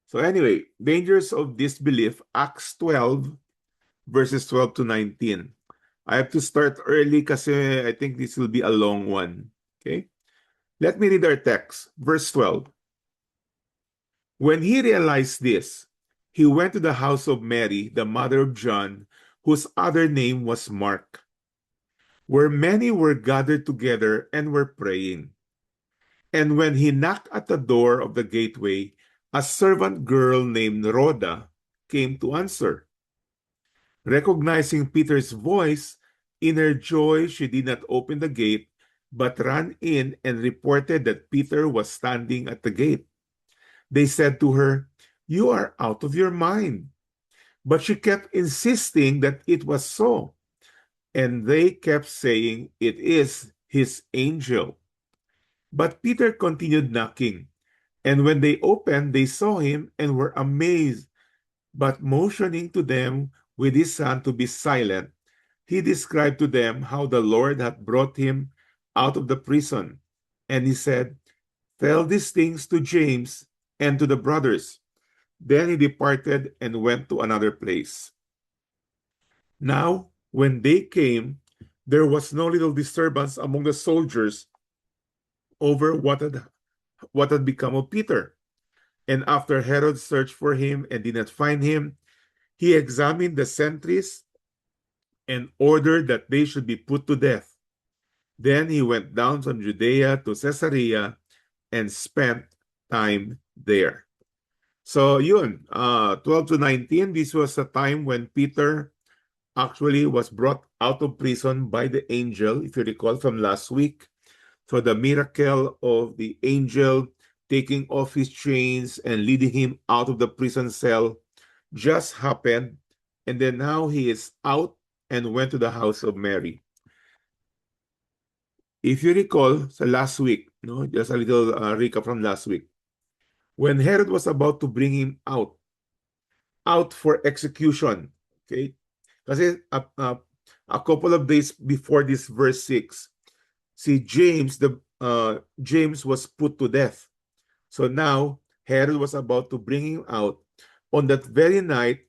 So anyway, dangers of disbelief, Acts 12, verses 12 to 19. I have to start early kasi I think this will be a long one. Okay? Let me read our text. Verse 12. When he realized this, he went to the house of Mary, the mother of John, whose other name was Mark, where many were gathered together and were praying. And when he knocked at the door of the gateway, a servant girl named Rhoda came to answer. Recognizing Peter's voice, in her joy she did not open the gate, but ran in and reported that Peter was standing at the gate. They said to her, "You are out of your mind." But she kept insisting that it was so. And they kept saying, "It is his angel." But Peter continued knocking. And when they opened, they saw him and were amazed. But motioning to them with his hand to be silent, he described to them how the Lord had brought him out of the prison. And he said, "Tell these things to James and to the brothers." Then he departed and went to another place. Now, when they came, there was no little disturbance among the soldiers over what had become of Peter. And after Herod searched for him and did not find him, he examined the sentries and ordered that they should be put to death. Then he went down from Judea to Caesarea and spent time there. So yun, 12 to 19, this was a time when Peter actually was brought out of prison by the angel, if you recall from last week. So the miracle of the angel taking off his chains and leading him out of the prison cell just happened. And then now he is out and went to the house of Mary. If you recall, sa last week, no, just a little recap from last week, when Herod was about to bring him out for execution, okay? Kasi a couple of days before this verse 6, si James was put to death. So now Herod was about to bring him out. On that very night,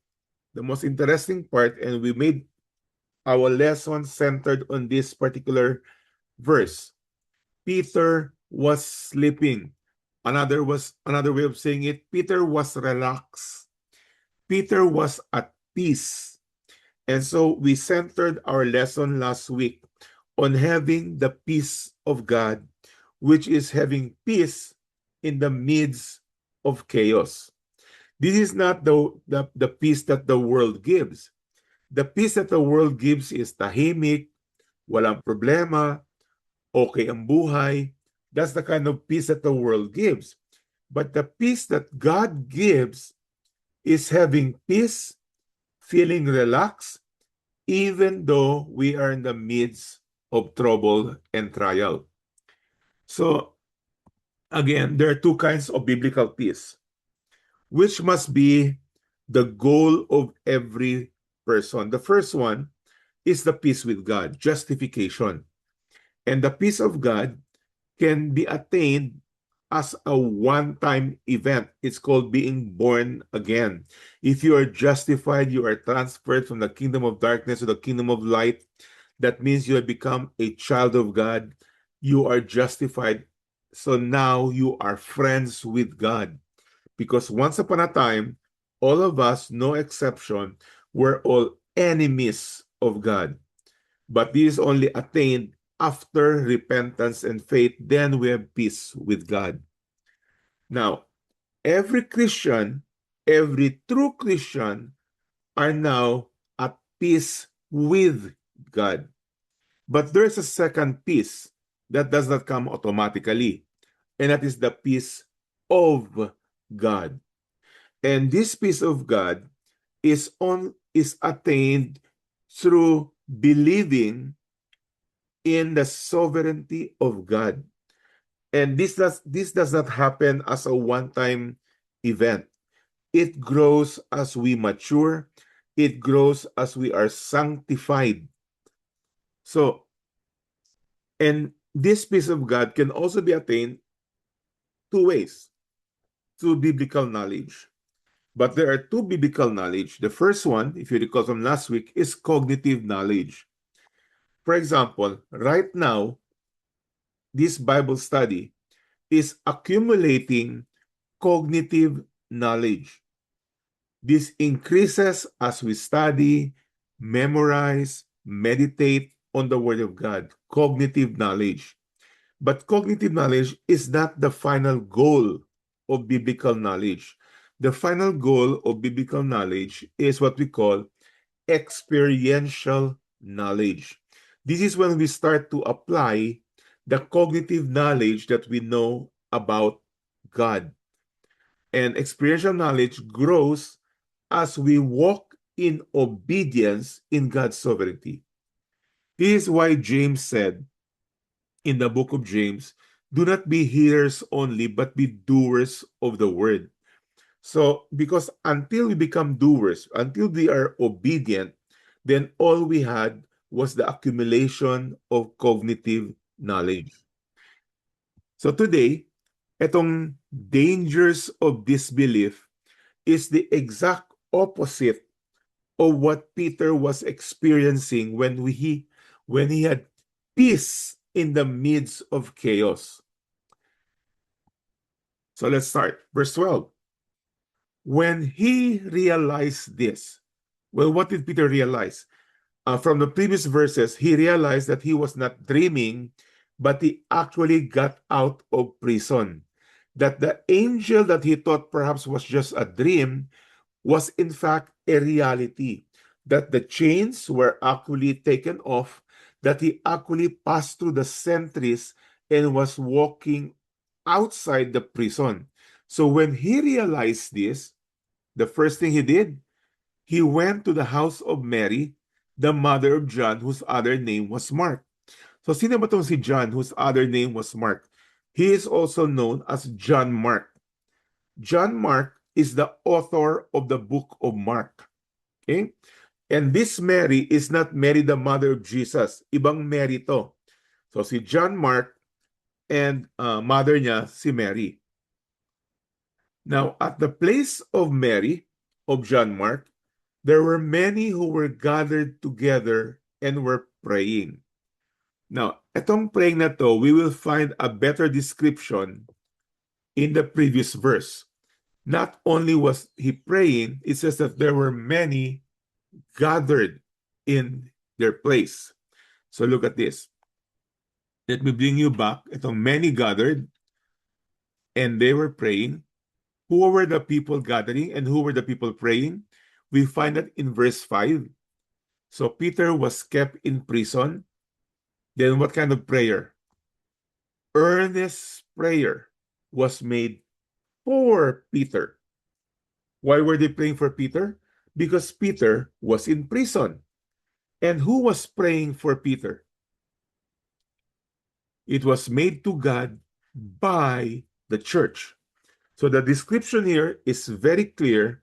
the most interesting part, and we made our lesson centered on this particular verse. Peter was sleeping. Another way of saying it, Peter was relaxed. Peter was at peace. And so we centered our lesson last week on having the peace of God, which is having peace in the midst of chaos. This is not the peace that the world gives. The peace that the world gives is tahimik, walang problema, okay ang buhay. That's the kind of peace that the world gives. But the peace that God gives is having peace, feeling relaxed, even though we are in the midst of trouble and trial. So, again, there are two kinds of biblical peace, which must be the goal of every person. The first one is the peace with God, justification. And the peace of God can be attained as a one-time event. It's called being born again. If you are justified, you are transferred from the kingdom of darkness to the kingdom of light. That means you have become a child of God. You are justified. So now you are friends with God. Because once upon a time, all of us, no exception, were all enemies of God. But this is only attained after repentance and faith. Then we have peace with God. Now, every Christian, every true Christian are now at peace with God. But there's a second peace that does not come automatically, and that is the peace of God. And this peace of God is attained through believing in the sovereignty of God. And this does not happen as a one-time event. It grows as we mature. It grows as we are sanctified. So, and this peace of God can also be attained two ways: through biblical knowledge. But there are two biblical knowledge. The first one, if you recall from last week, is cognitive knowledge. For example, right now, this Bible study is accumulating cognitive knowledge. This increases as we study, memorize, meditate on the Word of God, cognitive knowledge. But cognitive knowledge is not the final goal of biblical knowledge. The final goal of biblical knowledge is what we call experiential knowledge. This is when we start to apply the cognitive knowledge that we know about God. And experiential knowledge grows as we walk in obedience in God's sovereignty. This is why James said in the book of James, do not be hearers only, but be doers of the word. So, because until we become doers, until we are obedient, then all we had was the accumulation of cognitive knowledge. So today, itong dangers of disbelief is the exact opposite of what Peter was experiencing when he had peace in the midst of chaos. So let's start. Verse 12. When he realized this, well, what did Peter realize? From the previous verses, he realized that he was not dreaming, but he actually got out of prison. That the angel that he thought perhaps was just a dream was in fact a reality. That the chains were actually taken off, that he actually passed through the sentries and was walking outside the prison. So when he realized this, the first thing he did, he went to the house of Mary, the mother of John, whose other name was Mark. So sino ba itong si John, whose other name was Mark? He is also known as John Mark. John Mark is the author of the book of Mark. Okay? And this Mary is not Mary, the mother of Jesus. Ibang Mary to. So si John Mark and mother niya, si Mary. Now, at the place of Mary, of John Mark, there were many who were gathered together and were praying. Now, etong praying na to, we will find a better description in the previous verse. Not only was he praying, it says that there were many gathered in their place. So look at this. Let me bring you back. Itong many gathered and they were praying. Who were the people gathering and who were the people praying? We find that in verse 5. So Peter was kept in prison. Then what kind of prayer? Earnest prayer was made for Peter. Why were they praying for Peter? Because Peter was in prison. And who was praying for Peter? It was made to God by the church. So the description here is very clear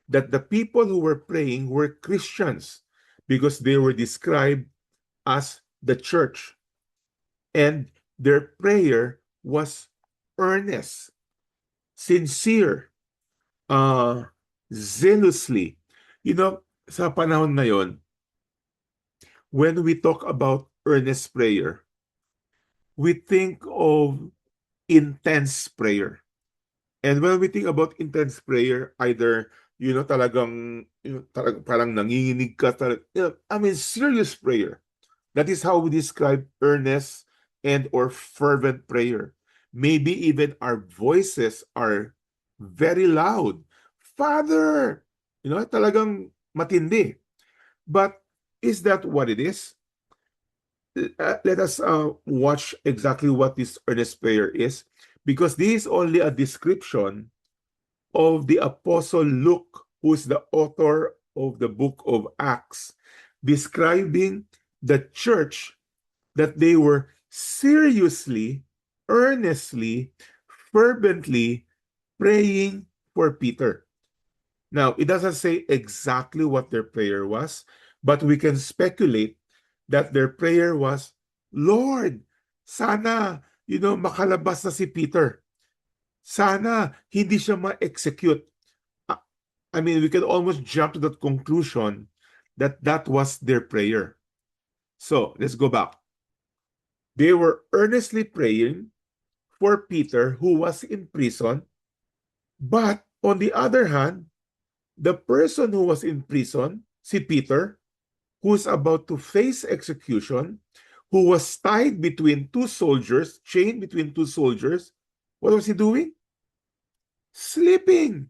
that the people who were praying were Christians because they were described as the church. And their prayer was earnest, sincere, zealously. You know, sa panahon na yon, when we talk about earnest prayer, we think of intense prayer. And when we think about intense prayer, either, talagang, parang nanginginig ka, serious prayer. That is how we describe earnest and or fervent prayer. Maybe even our voices are very loud. Father! Talagang matindi. But is that what it is? Let us watch exactly what this earnest prayer is, because this is only a description of the Apostle Luke, who is the author of the book of Acts, describing the church that they were seriously, earnestly, fervently praying for Peter. Now, it doesn't say exactly what their prayer was, but we can speculate that their prayer was, Lord, sana, makalabas na si Peter. Sana hindi siya ma-execute. I mean, we can almost jump to that conclusion that that was their prayer. So let's go back. They were earnestly praying for Peter, who was in prison. But on the other hand, the person who was in prison, si Peter, who's about to face execution, who was tied between two soldiers, chained between two soldiers, what was he doing? Sleeping.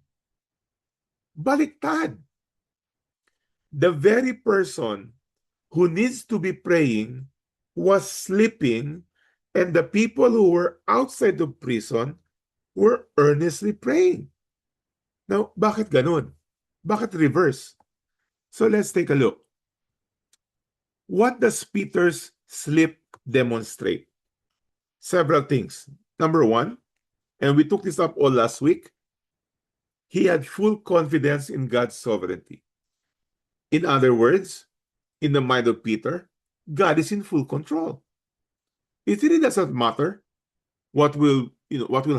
Baliktad. The very person who needs to be praying was sleeping, and the people who were outside the prison were earnestly praying. Now, bakit ganun? Bakit reverse? So let's take a look. What does Peter's sleep demonstrate? Several things. Number one, and we took this up all last week, he had full confidence in God's sovereignty. In other words, in the mind of Peter, God is in full control. It really doesn't matter what will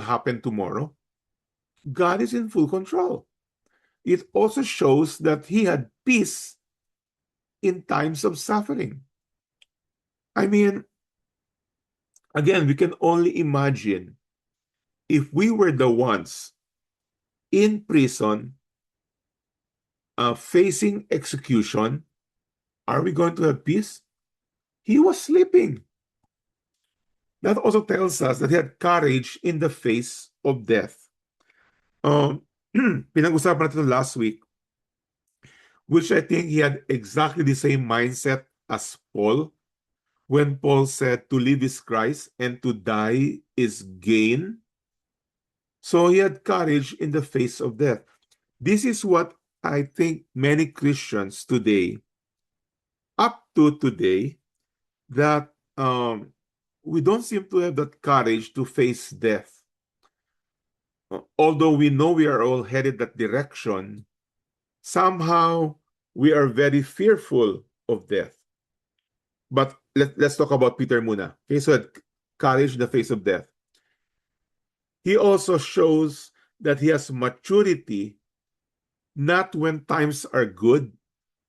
happen tomorrow. God is in full control. It also shows that he had peace in times of suffering. I mean, again, we can only imagine if we were the ones in prison facing execution, are we going to have peace? He was sleeping. That also tells us that he had courage in the face of death. Pinag-usapan natin last week, which I think he had exactly the same mindset as Paul, when Paul said to live is Christ and to die is gain. So he had courage in the face of death. This is what I think many Christians today, up to today, that we don't seem to have that courage to face death. Although we know we are all headed that direction, somehow we are very fearful of death. But let's talk about Peter muna. Okay, so courage in the face of death. He also shows that he has maturity, not when times are good,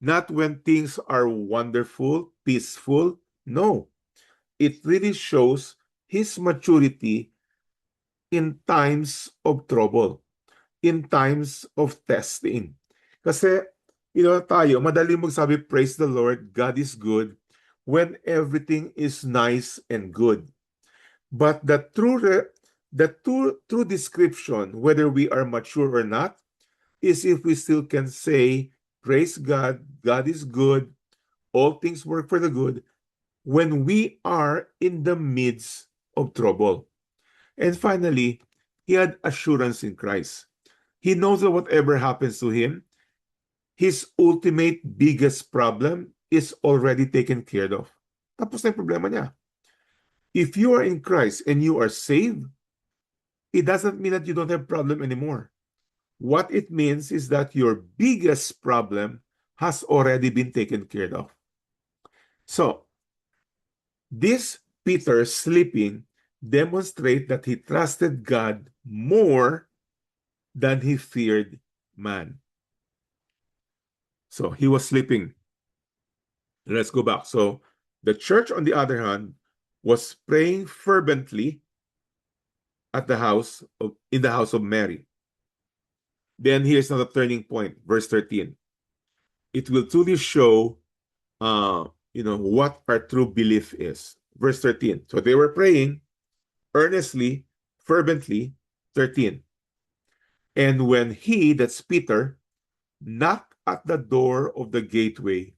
not when things are wonderful, peaceful. No, it really shows his maturity in times of trouble, in times of testing. Kasi, tayo, madali magsabi, praise the Lord, God is good, when everything is nice and good. But the true description, whether we are mature or not, is if we still can say, praise God, God is good, all things work for the good, when we are in the midst of trouble. And finally, he had assurance in Christ. He knows that whatever happens to him, his ultimate biggest problem is already taken care of. Tapos na yung problema niya. If you are in Christ and you are saved, it doesn't mean that you don't have problem anymore. What it means is that your biggest problem has already been taken care of. So, this Peter sleeping demonstrate that he trusted God more than he feared man. So, he was sleeping. Let's go back. So, the church, on the other hand, was praying fervently in the house of Mary. Then here's another turning point, verse 13. It will truly show what our true belief is. Verse 13. So they were praying earnestly, fervently, 13. And when he, that's Peter, knocked at the door of the gateway,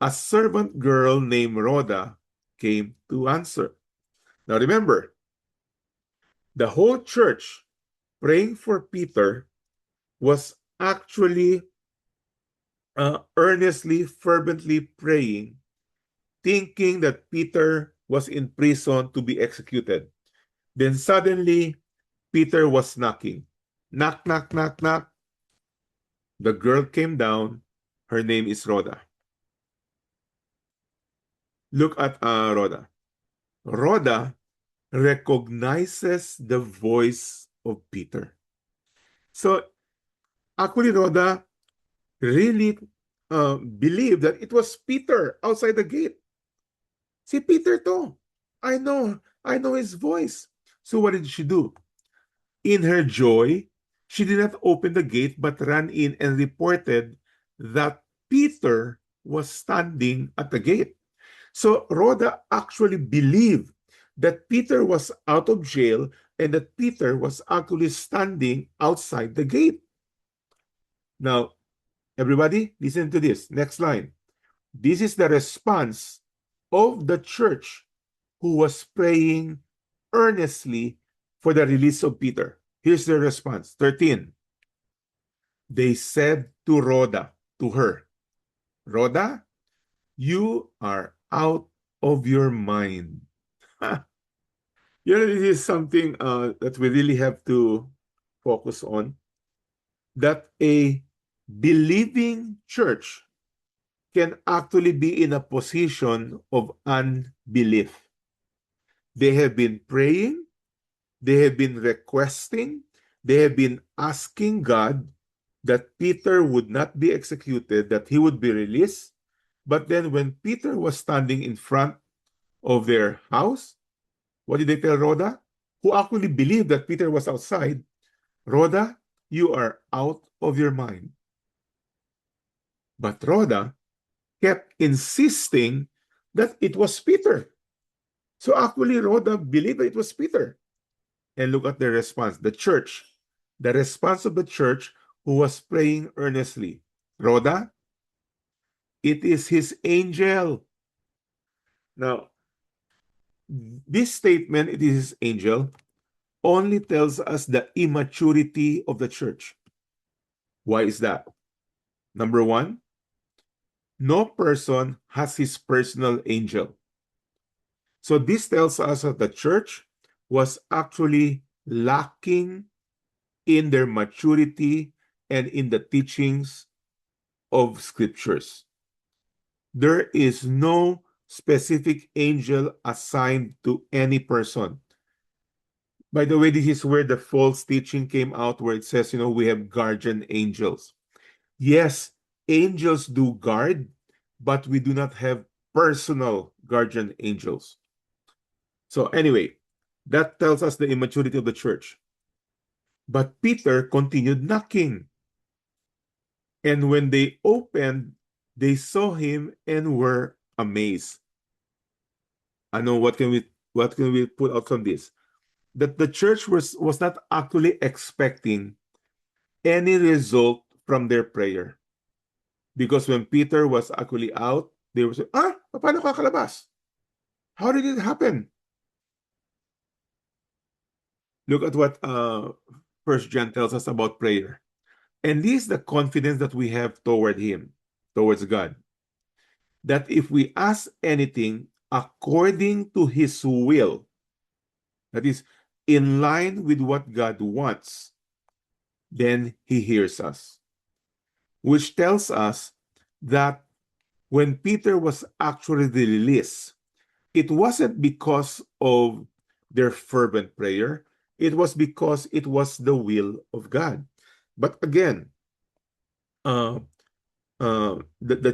a servant girl named Rhoda came to answer. Now remember, the whole church praying for Peter was actually earnestly, fervently praying, thinking that Peter was in prison to be executed. Then suddenly, Peter was knocking. Knock, knock, knock, knock. The girl came down. Her name is Rhoda. Look at Rhoda. Rhoda recognizes the voice of Peter. So, actually, Rhoda really believed that it was Peter outside the gate. Si Peter to. I know his voice. So what did she do? In her joy, she did not open the gate but ran in and reported that Peter was standing at the gate. So Rhoda actually believed that Peter was out of jail and that Peter was actually standing outside the gate. Now, everybody, listen to this. Next line. This is the response of the church who was praying earnestly for the release of Peter. Here's the response. 13. They said to Rhoda, to her, Rhoda, you are out of your mind. This is something that we really have to focus on. That a believing church can actually be in a position of unbelief. They have been praying, they have been requesting, they have been asking God that Peter would not be executed, that he would be released. But then when Peter was standing in front of their house, what did they tell Rhoda? Who actually believed that Peter was outside. Rhoda, you are out of your mind. But Rhoda kept insisting that it was Peter. So actually, Rhoda believed that it was Peter. And look at the response. The response of the church who was praying earnestly. Rhoda, it is his angel. Now, this statement, it is his angel, only tells us the immaturity of the church. Why is that? Number one, no person has his personal angel. So this tells us that the church was actually lacking in their maturity and in the teachings of scriptures. There is no specific angel assigned to any person. By the way, this is where the false teaching came out, where it says, we have guardian angels. Yes, angels do guard, but we do not have personal guardian angels. So anyway, that tells us the immaturity of the church. But Peter continued knocking. And when they opened, they saw him and were amazed. I know what can we put out from this? That the church was not actually expecting any result from their prayer. Because when Peter was actually out, they were saying, paano kakalabas? How did it happen? Look at what First John tells us about prayer. And this is the confidence that we have toward him, towards God. That if we ask anything according to his will, that is in line with what God wants, then he hears us. Which tells us that when Peter was actually released, it wasn't because of their fervent prayer, it was because it was the will of God. But again, the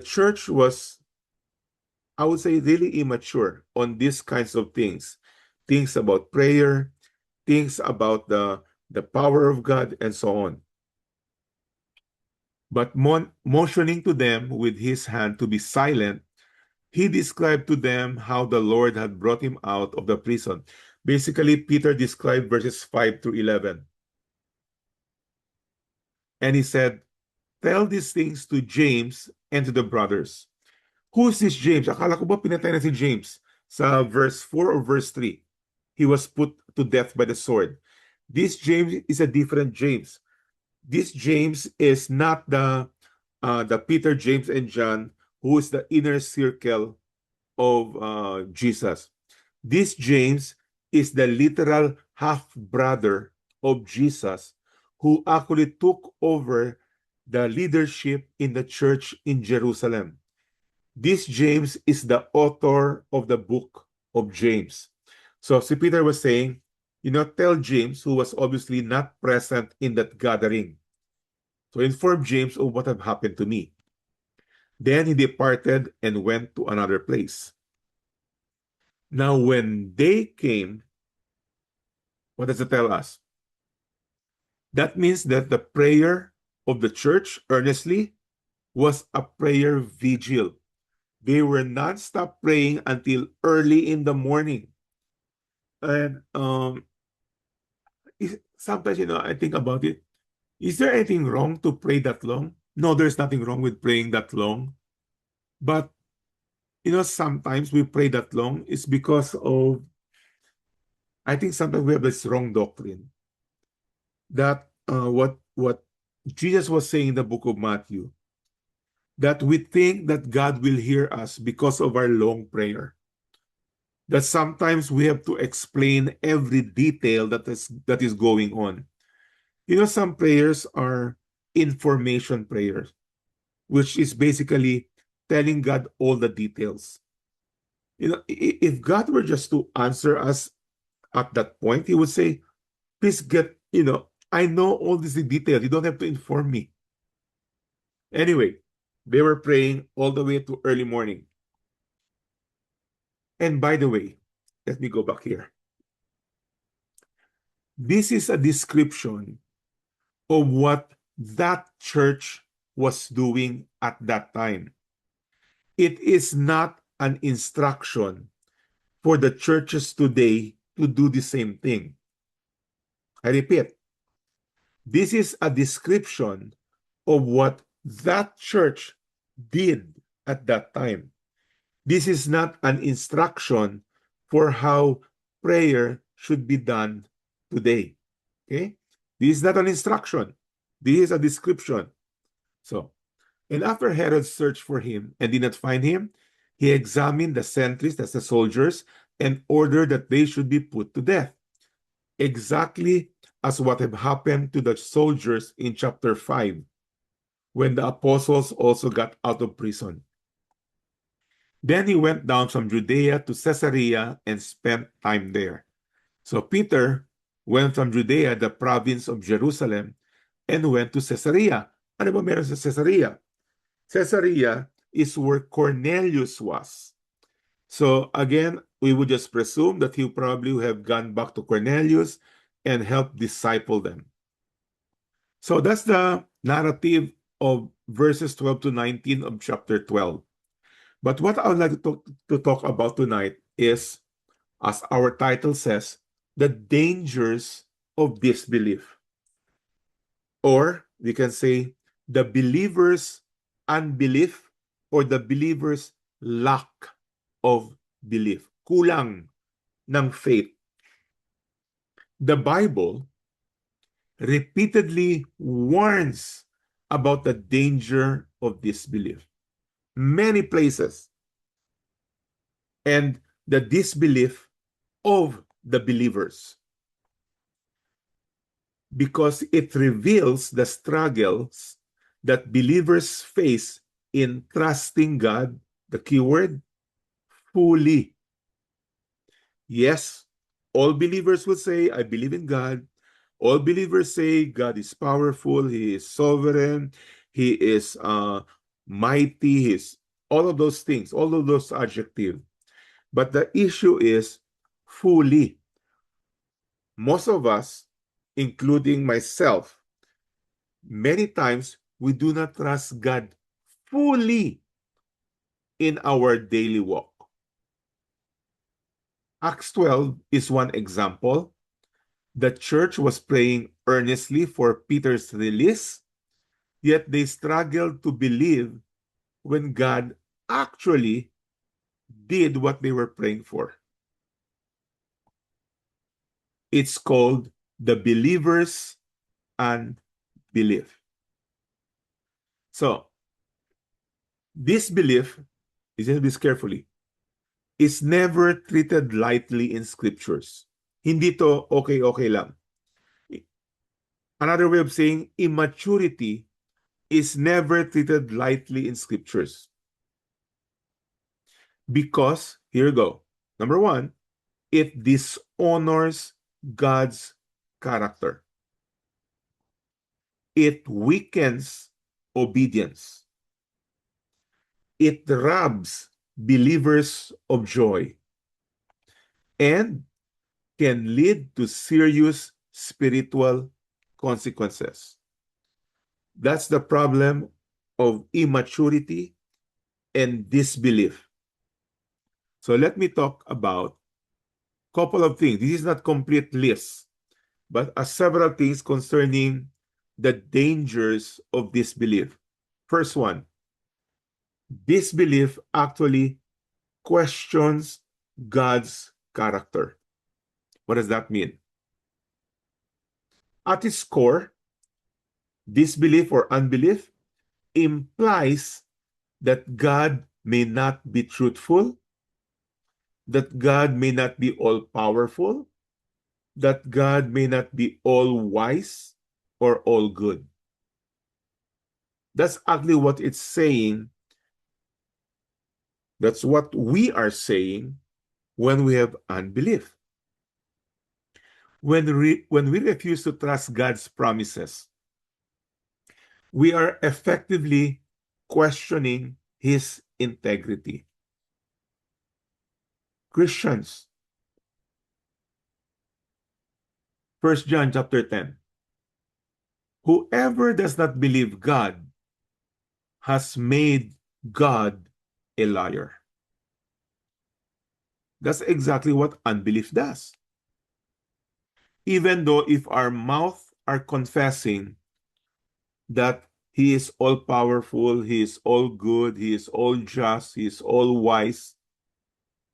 church was, I would say, really immature on these kinds of things. Things about prayer, things about the power of God, and so on. But motioning to them with his hand to be silent, he described to them how the Lord had brought him out of the prison. Basically, Peter described verses 5 to 11. And he said, tell these things to James and to the brothers. Who is this James? Akala ko ba pinatay na si James? Sa verse 4 or verse 3. He was put to death by the sword. This James is a different James. This James is not the Peter, James, and John, who is the inner circle of Jesus. This James is the literal half-brother of Jesus who actually took over the leadership in the church in Jerusalem. This James is the author of the book of James. So si Peter was saying, tell James, who was obviously not present in that gathering. to inform James of what had happened to me. Then he departed and went to another place. Now, when they came, what does it tell us? That means that the prayer of the church earnestly was a prayer vigil. They were non-stop praying until early in the morning. And sometimes, I think about it. Is there anything wrong to pray that long? No, there's nothing wrong with praying that long. But, sometimes we pray that long is because of, I think sometimes we have this wrong doctrine that what Jesus was saying in the book of Matthew, that we think that God will hear us because of our long prayer. That sometimes we have to explain every detail that is going on. Some prayers are information prayers, which is basically telling God all the details. If God were just to answer us at that point, he would say, please I know all these details. You don't have to inform me. Anyway, they were praying all the way to early morning. And by the way, let me go back here. This is a description of what that church was doing at that time. It is not an instruction for the churches today to do the same thing. I repeat, this is a description of what that church did at that time. This is not an instruction for how prayer should be done today. Okay? This is not an instruction. This is a description. So, and after Herod searched for him and did not find him, he examined the sentries, that's the soldiers, and ordered that they should be put to death. Exactly as what had happened to the soldiers in chapter 5, when the apostles also got out of prison. Then he went down from Judea to Caesarea and spent time there. So Peter went from Judea, the province of Jerusalem, and went to Caesarea. Ano ba meron sa Caesarea? Caesarea is where Cornelius was. So again, we would just presume that he probably would have gone back to Cornelius and helped disciple them. So that's the narrative of verses 12 to 19 of chapter 12. But what I would like to talk about tonight is, as our title says, the dangers of disbelief. Or we can say the believer's unbelief or the believer's lack of belief. Kulang ng faith. The Bible repeatedly warns about the danger of disbelief. Many places. And the disbelief of the believers. Because it reveals the struggles that believers face in trusting God, the keyword, fully. Yes, all believers will say, I believe in God. All believers say God is powerful, He is sovereign, He is mighty, He is all of those things, all of those adjectives. But the issue is fully. Most of us, including myself, many times we do not trust God fully in our daily walk. Acts 12 is one example. The church was praying earnestly for Peter's release, yet they struggled to believe when God actually did what they were praying for. It's called the believer's unbelief. So, this belief, listen to this carefully, is never treated lightly in scriptures. Hindi to okay lang. Another way of saying immaturity is never treated lightly in scriptures. Because, here you go. Number one, it dishonors God's character. It weakens obedience. It robs believers of joy and can lead to serious spiritual consequences. That's the problem of immaturity and disbelief. So let me talk about a couple of things. This is not complete list, but several things concerning the dangers of disbelief. First one, disbelief actually questions God's character. What does that mean? At its core, disbelief or unbelief implies that God may not be truthful, that God may not be all powerful, that God may not be all wise or all good. That's actually what it's saying. That's what we are saying when we have unbelief. When we refuse to trust God's promises, we are effectively questioning his integrity. Christians, 1 John chapter 10. Whoever does not believe God has made God a liar. That's exactly what unbelief does. Even though if our mouth are confessing that he is all powerful, he is all good, he is all just, he is all wise,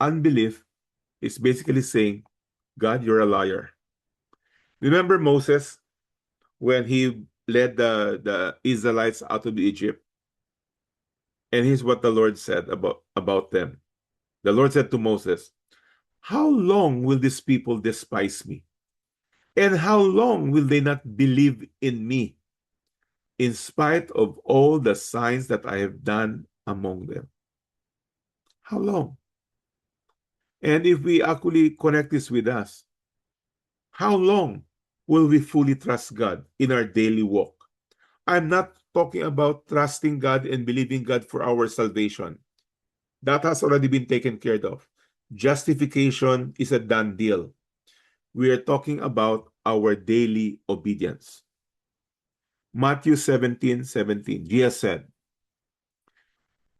unbelief is basically saying, God, you're a liar. Remember Moses when he led the Israelites out of Egypt? And here's what the Lord said about them. The Lord said to Moses, how long will these people despise me? And how long will they not believe in me, in spite of all the signs that I have done among them? How long? And if we actually connect this with us, how long will we fully trust God in our daily walk? I'm not talking about trusting God and believing God for our salvation. That has already been taken care of. Justification is a done deal. We are talking about our daily obedience. Matthew 17:17, Jesus said,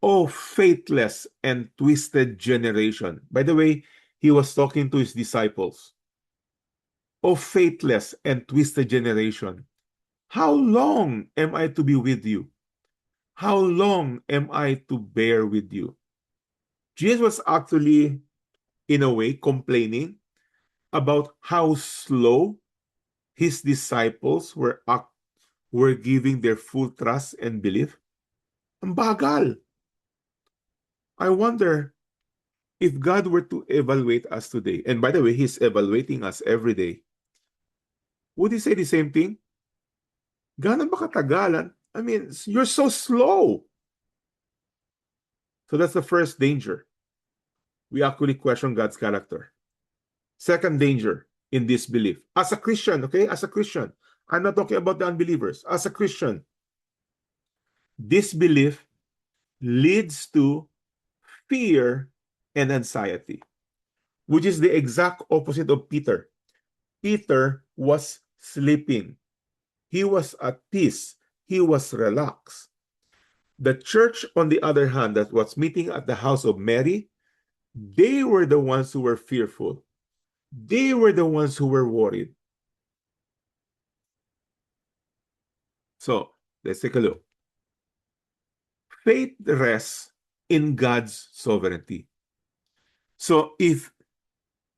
"O faithless and twisted generation." By the way, he was talking to his disciples. "O faithless and twisted generation, how long am I to be with you? How long am I to bear with you?" Jesus was actually, in a way, complaining about how slow his disciples were giving their full trust and belief. Ang bagal. I wonder if God were to evaluate us today, and by the way, he's evaluating us every day, would he say the same thing? Gaano ba katagalan? I mean, you're so slow. So that's the first danger. We actually question God's character. Second danger in disbelief. As a Christian, okay? As a Christian. I'm not talking about the unbelievers. As a Christian, disbelief leads to fear and anxiety, which is the exact opposite of Peter. Peter was sleeping. He was at peace. He was relaxed. The church, on the other hand, that was meeting at the house of Mary, they were the ones who were fearful. They were the ones who were worried. So let's take a look. Faith rests in God's sovereignty. So if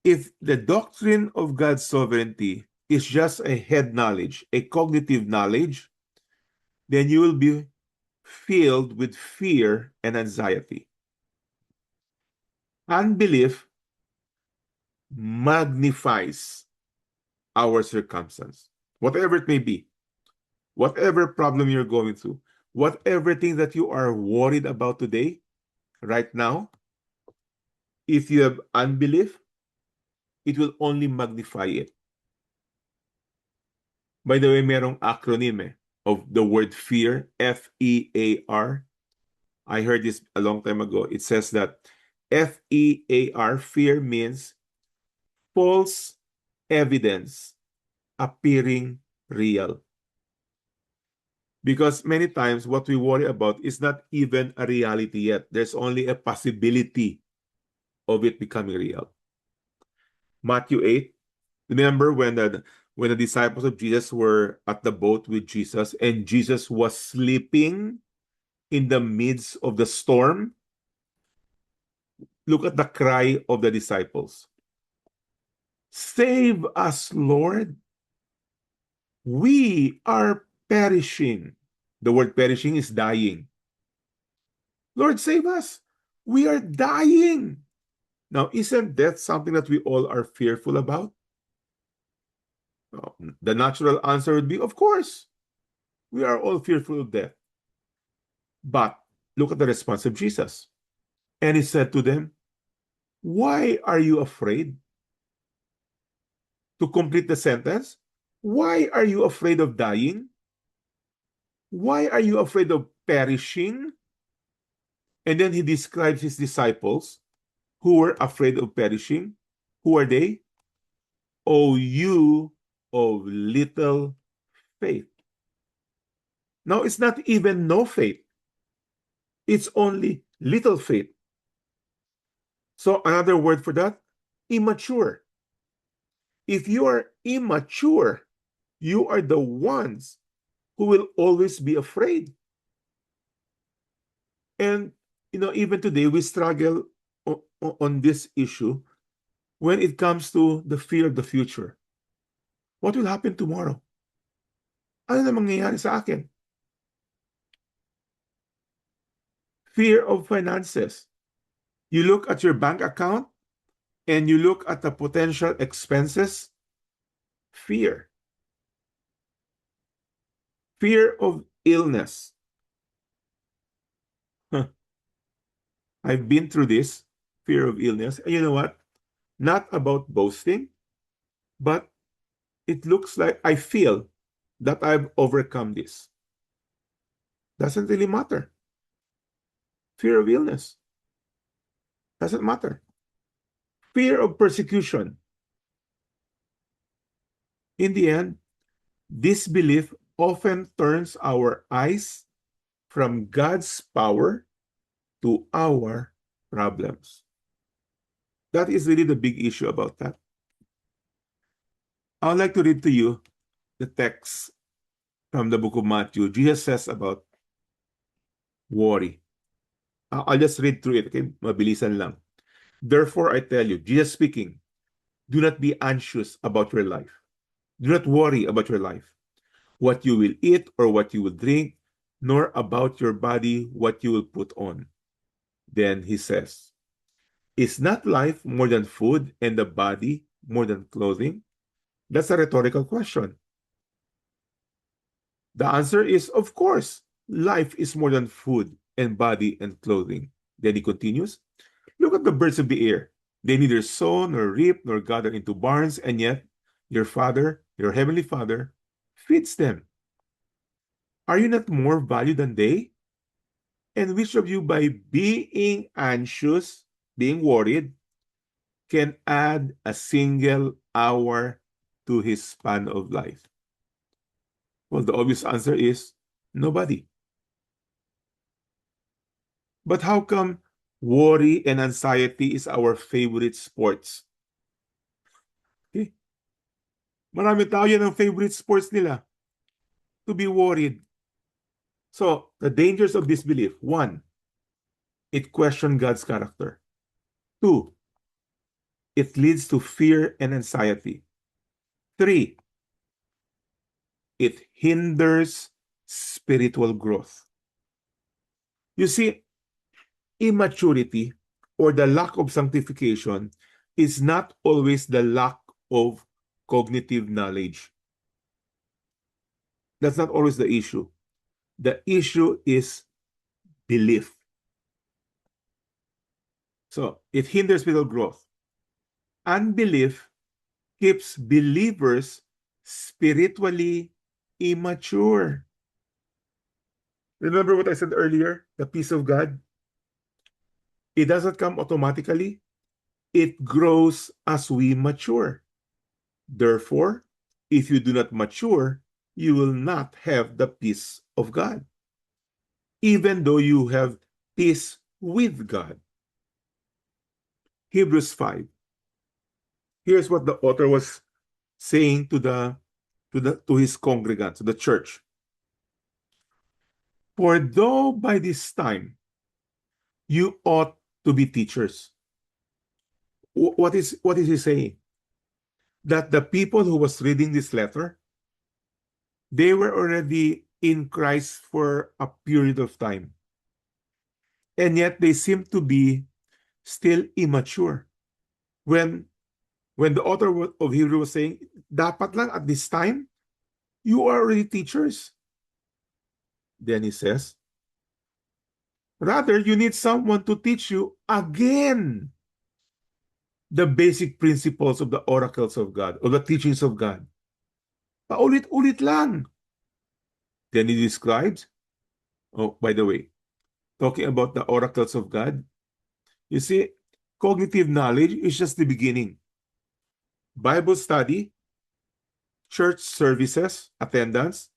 the doctrine of God's sovereignty is just a head knowledge, a cognitive knowledge, then you will be filled with fear and anxiety. Unbelief magnifies our circumstance, whatever it may be, whatever problem you're going through, whatever thing that you are worried about today, right now, if you have unbelief, it will only magnify it. By the way, merong acronym eh. of the word fear, F-E-A-R. I heard this a long time ago. It says that F-E-A-R, fear means false evidence appearing real. Because many times what we worry about is not even a reality yet. There's only a possibility of it becoming real. Matthew 8, remember when the disciples of Jesus were at the boat with Jesus and Jesus was sleeping in the midst of the storm? Look at the cry of the disciples. Save us, Lord. We are perishing. The word perishing is dying. Lord, save us. We are dying. Now, isn't that something that we all are fearful about? The natural answer would be, of course. We are all fearful of death. But look at the response of Jesus. And he said to them, why are you afraid? To complete the sentence, why are you afraid of dying? Why are you afraid of perishing? And then he describes his disciples who were afraid of perishing. Who are they? O you of little faith. Now, it's not even no faith. It's only little faith. So another word for that, immature. If you are immature, you are the ones who will always be afraid. And, even today we struggle on this issue when it comes to the fear of the future. What will happen tomorrow? Ano na mangyayari sa akin? Fear of finances. You look at your bank account and you look at the potential expenses. Fear. Fear of illness. I've been through this, fear of illness. And you know what? Not about boasting, but it looks like I feel that I've overcome this. Doesn't really matter. Fear of illness. Doesn't matter. Fear of persecution. In the end, this belief often turns our eyes from God's power to our problems. That is really the big issue about that. I would like to read to you the text from the book of Matthew. Jesus says about worry. I'll just read through it, okay? Mabilisan lang. Therefore, I tell you, Jesus speaking, do not be anxious about your life. Do not worry about your life, what you will eat or what you will drink, nor about your body, what you will put on. Then he says, is not life more than food and the body more than clothing? That's a rhetorical question. The answer is, of course, life is more than food and body and clothing. Then he continues, look at the birds of the air. They neither sow nor reap nor gather into barns, and yet your Father, your heavenly Father, feeds them. Are you not more valued than they? And which of you, by being anxious, being worried, can add a single hour to his span of life? Well, the obvious answer is nobody. But how come worry and anxiety is our favorite sports? Okay. Marami tao yan ang favorite sports nila. To be worried. So, the dangers of this belief. 1, it questions God's character. 2, it leads to fear and anxiety. 3, it hinders spiritual growth. You see, immaturity or the lack of sanctification is not always the lack of cognitive knowledge. That's not always the issue. The issue is belief. So it hinders spiritual growth. Unbelief keeps believers spiritually immature. Remember what I said earlier? The peace of God, it doesn't come automatically. It grows as we mature. Therefore, if you do not mature, you will not have the peace of God, even though you have peace with God. Hebrews 5. Here's what the author was saying to his congregants, to the church. For though by this time you ought to be teachers. What is he saying? That the people who was reading this letter, they were already in Christ for a period of time. And yet they seem to be still immature. When when the author of Hebrew was saying, dapat lang at this time, you are already teachers. Then he says, rather, you need someone to teach you again the basic principles of the oracles of God, or the teachings of God. Paulit-ulit lang. Then he describes, oh, by the way, talking about the oracles of God, you see, cognitive knowledge is just the beginning. Bible study, church services, attendance,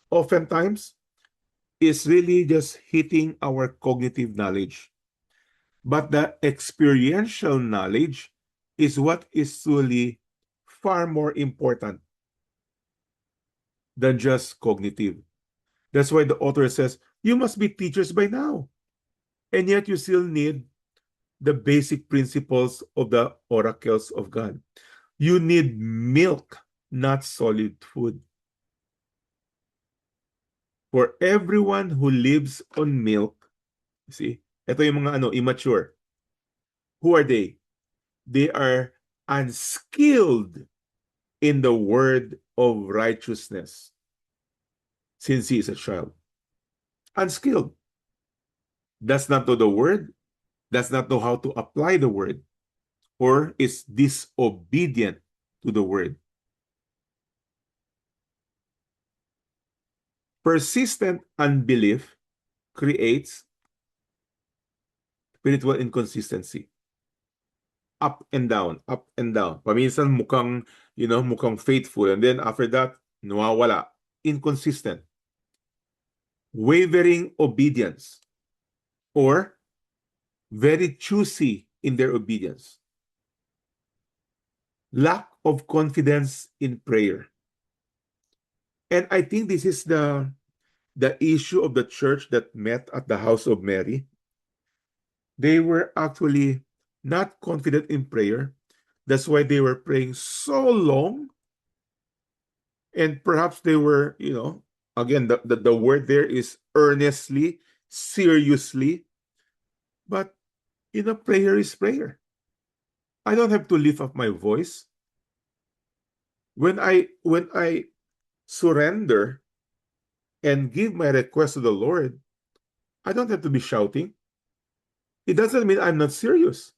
oftentimes is really just hitting our cognitive knowledge. But the experiential knowledge is what is truly far more important than just cognitive. That's why the author says, you must be teachers by now. And yet you still need the basic principles of the oracles of God. You need milk, not solid food. For everyone who lives on milk, see, ito yung mga immature. Who are they? They are unskilled in the word of righteousness since he is a child. Unskilled. Does not know the word, does not know how to apply the word, or is disobedient to the word. Persistent unbelief creates spiritual inconsistency. Up and down, up and down. Paminsan mukhang faithful, and then after that, nawawala. Inconsistent. Wavering obedience, or very choosy in their obedience. Lack of confidence in prayer. And I think this is the issue of the church that met at the house of Mary. They were actually not confident in prayer. That's why they were praying so long. And perhaps they were, again, the word there is earnestly, seriously. But, prayer is prayer. I don't have to lift up my voice. When I surrender and give my request to the Lord, I don't have to be shouting. It doesn't mean I'm not serious.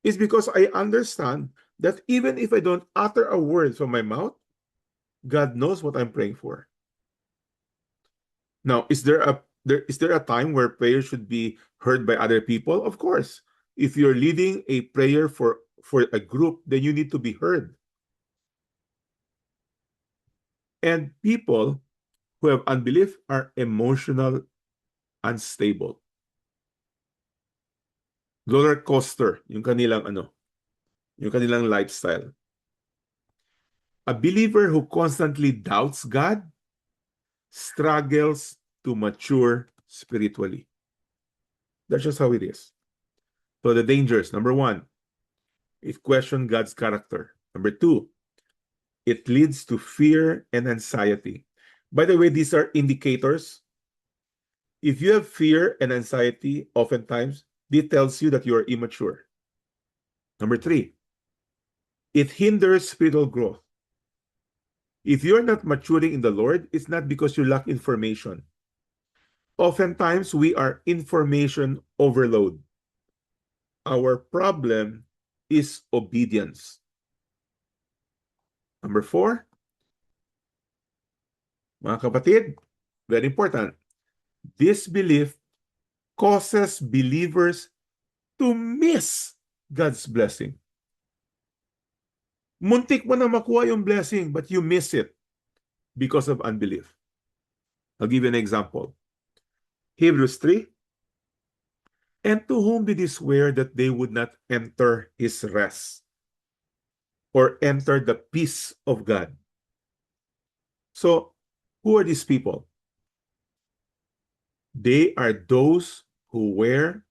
It's because I understand that even if I don't utter a word from my mouth, God knows what I'm praying for. Now, is there a time where prayer should be heard by other people? Of course. If you're leading a prayer for a group, then you need to be heard. And people who have unbelief are emotional unstable. Roller coaster yung kanilang lifestyle. A believer who constantly doubts God struggles to mature spiritually. That's just how it is. So the dangers, number one, it questions God's character. Number two, it leads to fear and anxiety. By the way, these are indicators. If you have fear and anxiety, oftentimes, it tells you that you are immature. Number three, it hinders spiritual growth. If you're not maturing in the Lord, it's not because you lack information. Oftentimes, we are information overload. Our problem is obedience. Number four, mga kapatid, very important, this belief causes believers to miss God's blessing. Muntik mo na makuha yung blessing, but you miss it because of unbelief. I'll give you an example. Hebrews 3, and to whom did he swear that they would not enter his rest or enter the peace of God? So, who are these people? They are those who were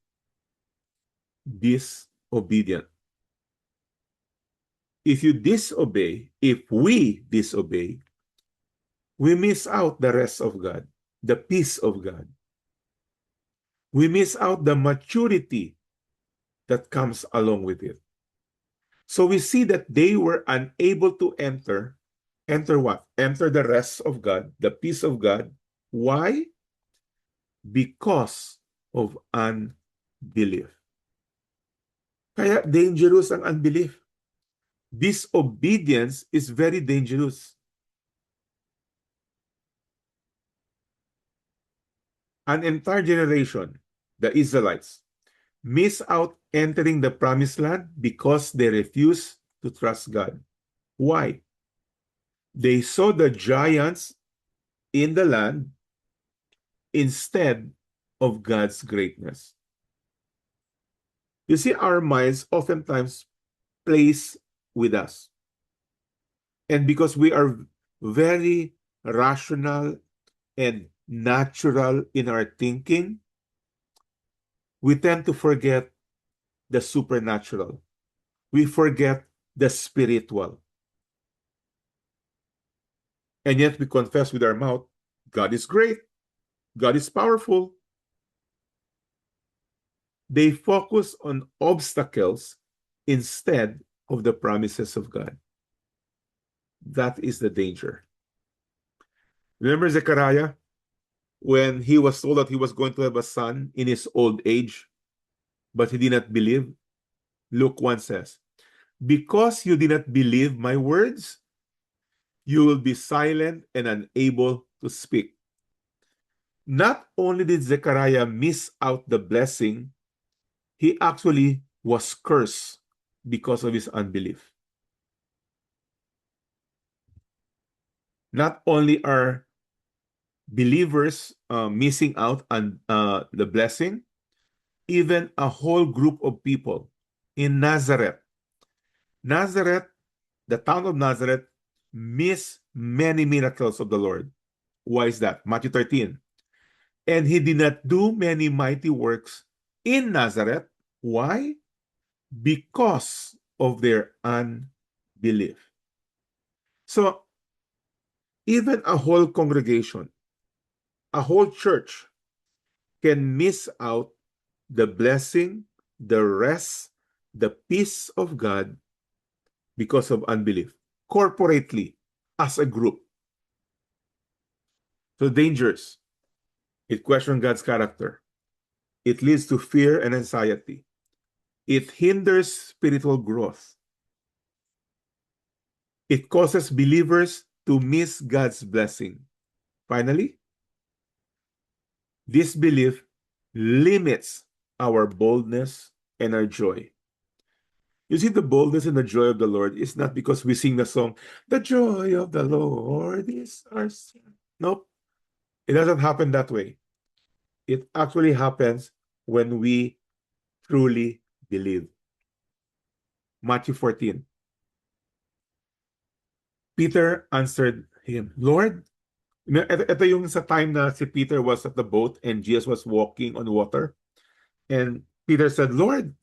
disobedient. If we disobey, we miss out the rest of God, the peace of God. We miss out the maturity that comes along with it. So we see that they were unable to enter what? Enter the rest of God, the peace of God. Why? Because of unbelief. Kaya dangerous ang unbelief. Disobedience is very dangerous. An entire generation, the Israelites, miss out entering the promised land because they refuse to trust God. Why? They saw the giants in the land instead of God's greatness. You see, our minds oftentimes plays with us. And because we are very rational and natural in our thinking, we tend to forget the supernatural. We forget the spiritual. And yet we confess with our mouth, God is great. God is powerful. They focus on obstacles instead of the promises of God. That is the danger. Remember Zechariah? When he was told that he was going to have a son in his old age, but he did not believe? Luke 1 says, because you did not believe my words, you will be silent and unable to speak. Not only did Zechariah miss out the blessing, he actually was cursed because of his unbelief. Not only are believers missing out on the blessing, even a whole group of people in Nazareth. Nazareth, the town of Nazareth, missed many miracles of the Lord. Why is that? Matthew 13. And he did not do many mighty works in Nazareth. Why? Because of their unbelief. So, even a whole congregation, a whole church can miss out the blessing, the rest, the peace of God because of unbelief, corporately, as a group. So dangerous. It questions God's character. It leads to fear and anxiety. It hinders spiritual growth. It causes believers to miss God's blessing. Finally, this belief limits our boldness and our joy. You see, the boldness and the joy of the Lord is not because we sing the song, the joy of the Lord is our strength. Nope. It doesn't happen that way. It actually happens when we truly believe. Matthew 14. Peter answered him, Lord, ito yung sa time na si Peter was at the boat and Jesus was walking on water. And Peter said, Lord,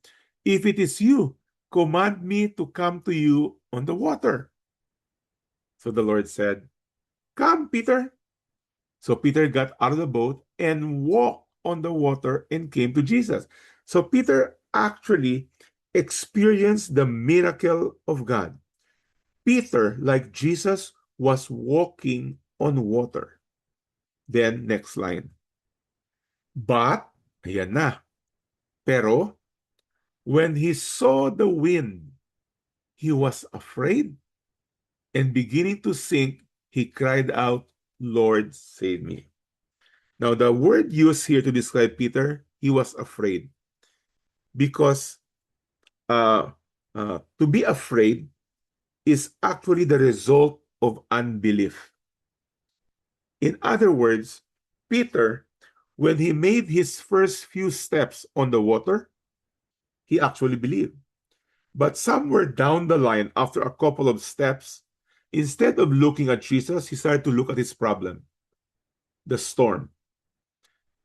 if it is you, command me to come to you on the water. So the Lord said, come, Peter. So Peter got out of the boat and walked on the water and came to Jesus. So Peter actually experienced the miracle of God. Peter, like Jesus, was walking on water. Then, next line. But, ayan na. Pero, when he saw the wind, he was afraid, and beginning to sink, he cried out, Lord, save me. Now, the word used here to describe Peter, he was afraid. Because to be afraid is actually the result of unbelief. In other words, Peter, when he made his first few steps on the water, he actually believed. But somewhere down the line, after a couple of steps, instead of looking at Jesus, he started to look at his problem, the storm.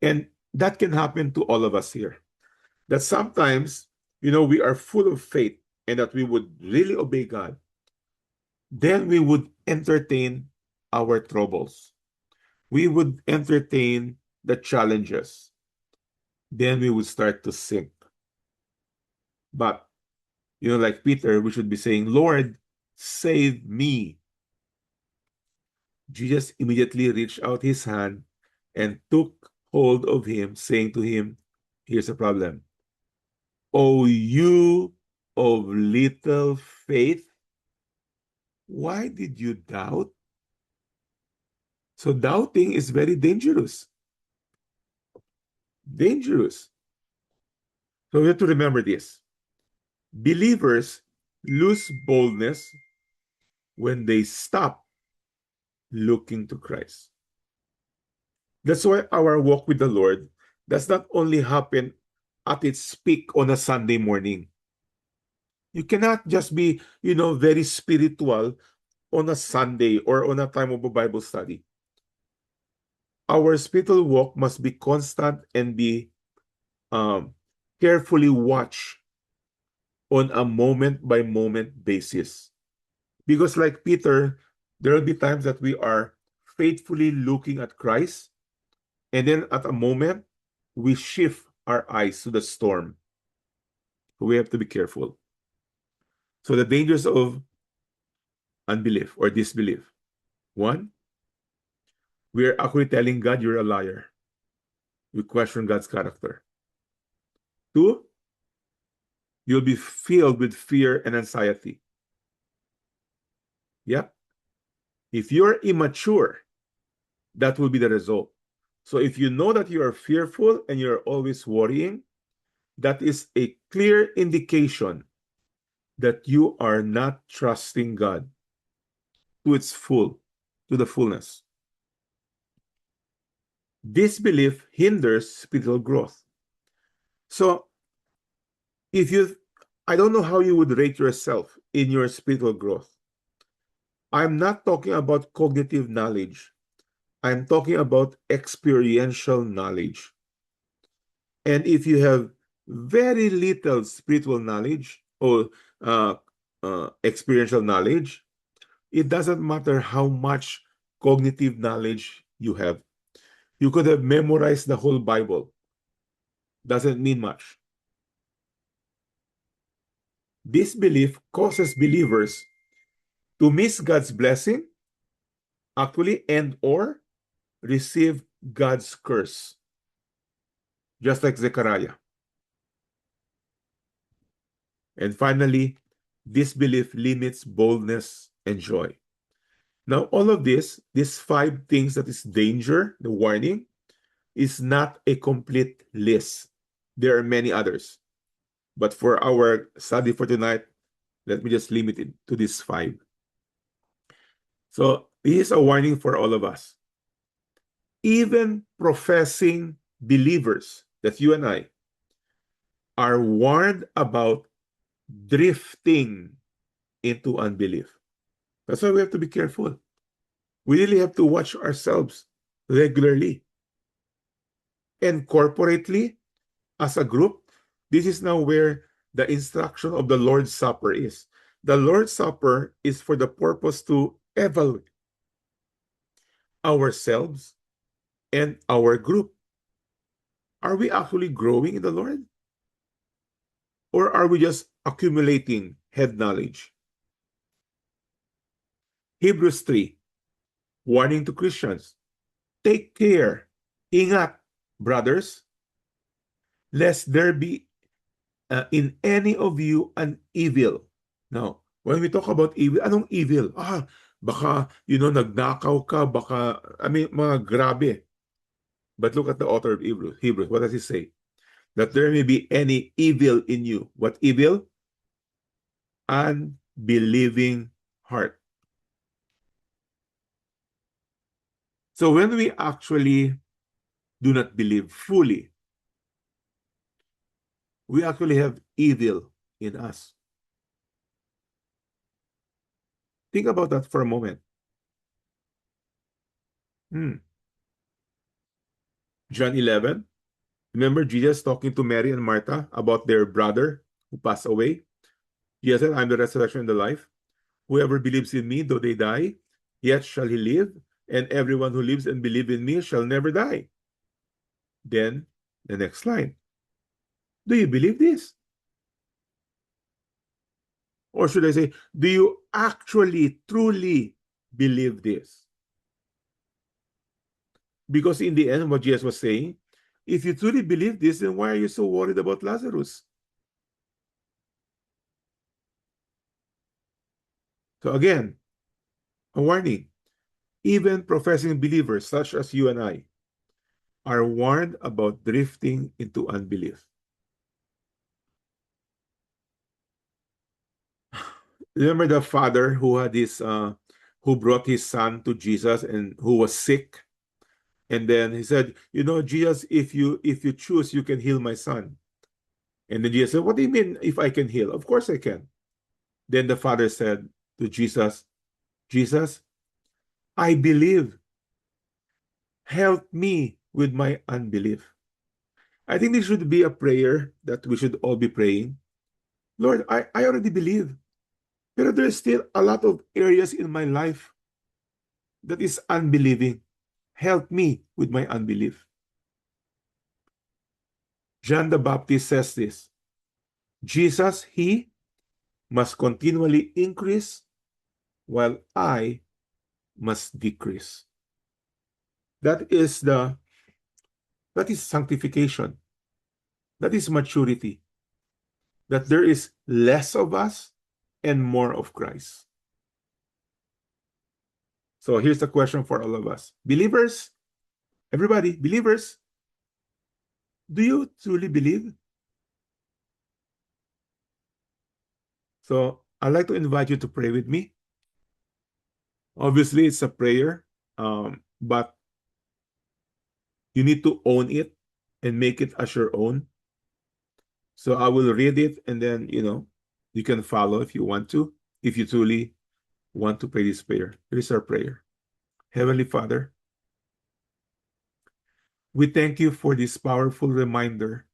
And that can happen to all of us here. That sometimes, we are full of faith and that we would really obey God. Then we would entertain our troubles. We would entertain the challenges. Then we would start to sink. But, like Peter, we should be saying, Lord, save me. Jesus immediately reached out his hand and took hold of him, saying to him, here's the problem. O you of little faith, why did you doubt? So doubting is very dangerous. Dangerous. So we have to remember this. Believers lose boldness when they stop looking to Christ. That's why our walk with the Lord does not only happen at its peak on a Sunday morning. You cannot just be, very spiritual on a Sunday or on a time of a Bible study. Our spiritual walk must be constant and be carefully watched on a moment-by-moment basis. Because like Peter, there will be times that we are faithfully looking at Christ, and then at a moment, we shift our eyes to the storm. We have to be careful. So the dangers of unbelief or disbelief. One, we are actually telling God you're a liar. We question God's character. Two, you'll be filled with fear and anxiety. Yep. If you're immature, that will be the result. So if you know that you are fearful and you're always worrying, that is a clear indication that you are not trusting God to the fullness. Disbelief hinders spiritual growth. So I don't know how you would rate yourself in your spiritual growth. I'm not talking about cognitive knowledge. I'm talking about experiential knowledge. And if you have very little spiritual knowledge or experiential knowledge, it doesn't matter how much cognitive knowledge you have. You could have memorized the whole Bible. Doesn't mean much. This belief causes believers to miss God's blessing, actually, and or receive God's curse. Just like Zechariah. And finally, disbelief limits boldness and joy. Now, all of these 5 things that is danger, the warning, is not a complete list. There are many others. But for our study for tonight, let me just limit it to these 5. So this is a warning for all of us. Even professing believers, that you and I, are warned about drifting into unbelief. That's why we have to be careful. We really have to watch ourselves regularly. And corporately, as a group, this is now where the instruction of the Lord's Supper is. The Lord's Supper is for the purpose to evaluate ourselves and our group. Are we actually growing in the Lord? Or are we just accumulating head knowledge? Hebrews 3, warning to Christians. Take care, ingat, brothers, lest there be in any of you an evil. Now, when we talk about evil, anong evil? Baka, nagnakaw ka, baka, mga grabe. But look at the author of Hebrews. What does he say? That there may be any evil in you. What evil? Unbelieving heart. So when we actually do not believe fully, we actually have evil in us. Think about that for a moment. John 11. Remember Jesus talking to Mary and Martha about their brother who passed away? Jesus said, I'm the resurrection and the life. Whoever believes in me, though they die, yet shall he live. And everyone who lives and believes in me shall never die. Then, the next line. Do you believe this? Or should I say, do you actually, truly believe this? Because in the end, what Jesus was saying, if you truly believe this, then why are you so worried about Lazarus? So again, a warning. Even professing believers such as you and I are warned about drifting into unbelief. Remember the father who had who brought his son to Jesus and who was sick, and then he said, Jesus, if you choose, you can heal my son. And then Jesus said, what do you mean if I can heal? Of course I can. Then the father said to Jesus, Jesus, I believe. Help me with my unbelief. I think this should be a prayer that we should all be praying. Lord, I already believe. But there's still a lot of areas in my life that is unbelieving. Help me with my unbelief. John the Baptist says this, Jesus, he must continually increase while I must decrease. That is sanctification. That is maturity. That there is less of us and more of Christ. So here's the question for all of us. Believers, everybody, believers, do you truly believe? So I'd like to invite you to pray with me. Obviously, it's a prayer, but you need to own it and make it as your own. So I will read it, and then, you can follow if you want to, if you truly want to pray this prayer. Here's our prayer. Heavenly Father, we thank you for this powerful reminder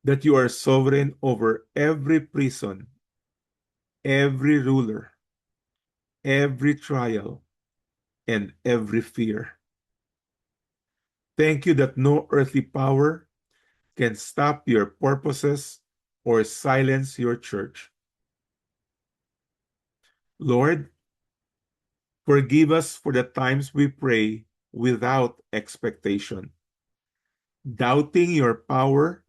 that you are sovereign over every prison, every ruler, every trial, and every fear. Thank you that no earthly power can stop your purposes or silence your church. Lord, forgive us for the times we pray without expectation, doubting your power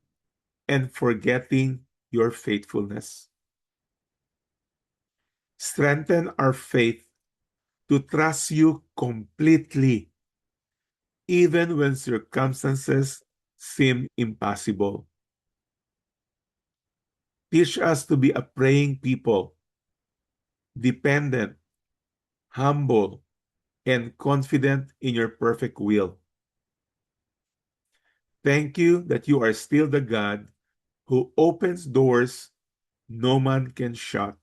and forgetting your faithfulness. Strengthen our faith to trust you completely, even when circumstances seem impossible. Teach us to be a praying people, dependent, humble, and confident in your perfect will. Thank you that you are still the God who opens doors no man can shut,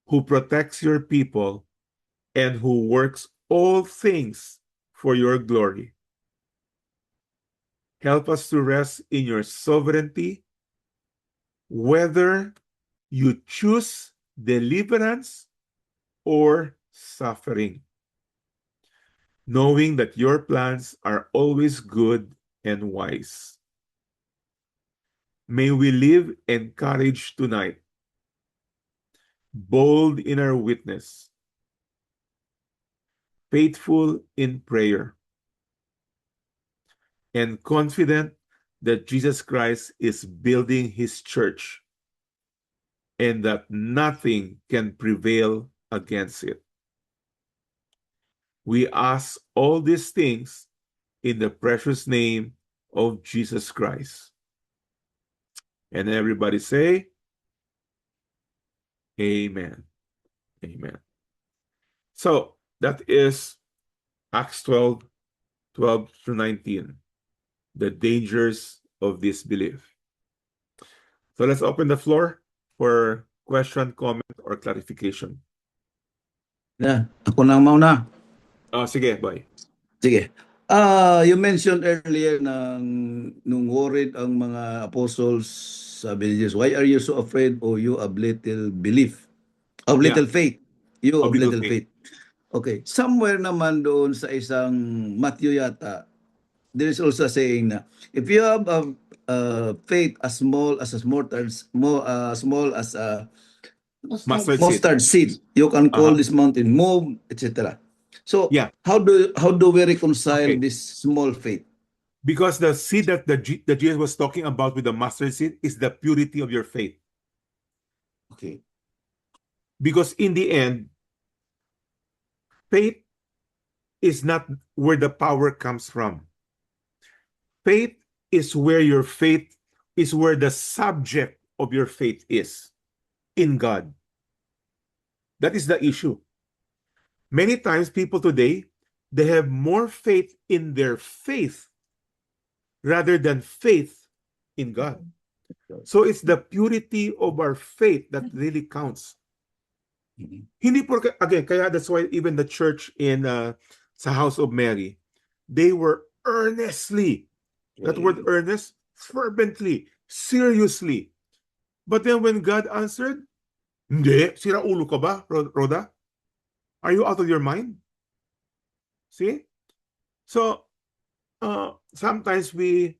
who protects your people, and who works all things for your glory. Help us to rest in your sovereignty, whether you choose deliverance or suffering, knowing that your plans are always good and wise. May we live encouraged tonight, bold in our witness, faithful in prayer, and confident that Jesus Christ is building his church and that nothing can prevail against it. We ask all these things in the precious name of Jesus Christ. And everybody say, Amen. Amen. So that is Acts 12 to 19. The dangers of disbelief. So let's open the floor for question, comment, or clarification. Ako na ang mauna. Sige, boy. Sige. You mentioned earlier nung worried ang mga apostles, sabi ni Jesus, why are you so afraid, O you of little belief? Of little faith. You of little faith. Okay. Somewhere naman doon sa isang Matthew yata, there is also saying na, if you have faith as small as a small as a mustard seed, you can call this mountain move, etc. So Yeah. how do we reconcile this small faith? Because the seed that Jesus was talking about with the mustard seed is the purity of your faith. Okay. Because in the end, faith is not where the power comes from. Faith is where the subject of your faith is, in God. That is the issue. Many times people today, they have more faith in their faith rather than faith in God. So it's the purity of our faith that really counts. Hindi porque, again, kaya that's why even the church in sa House of Mary, they were earnestly, that word earnest, fervently, seriously. But then when God answered, hindi, sira ulo ka ba, Rhoda? Are you out of your mind? See? So, sometimes we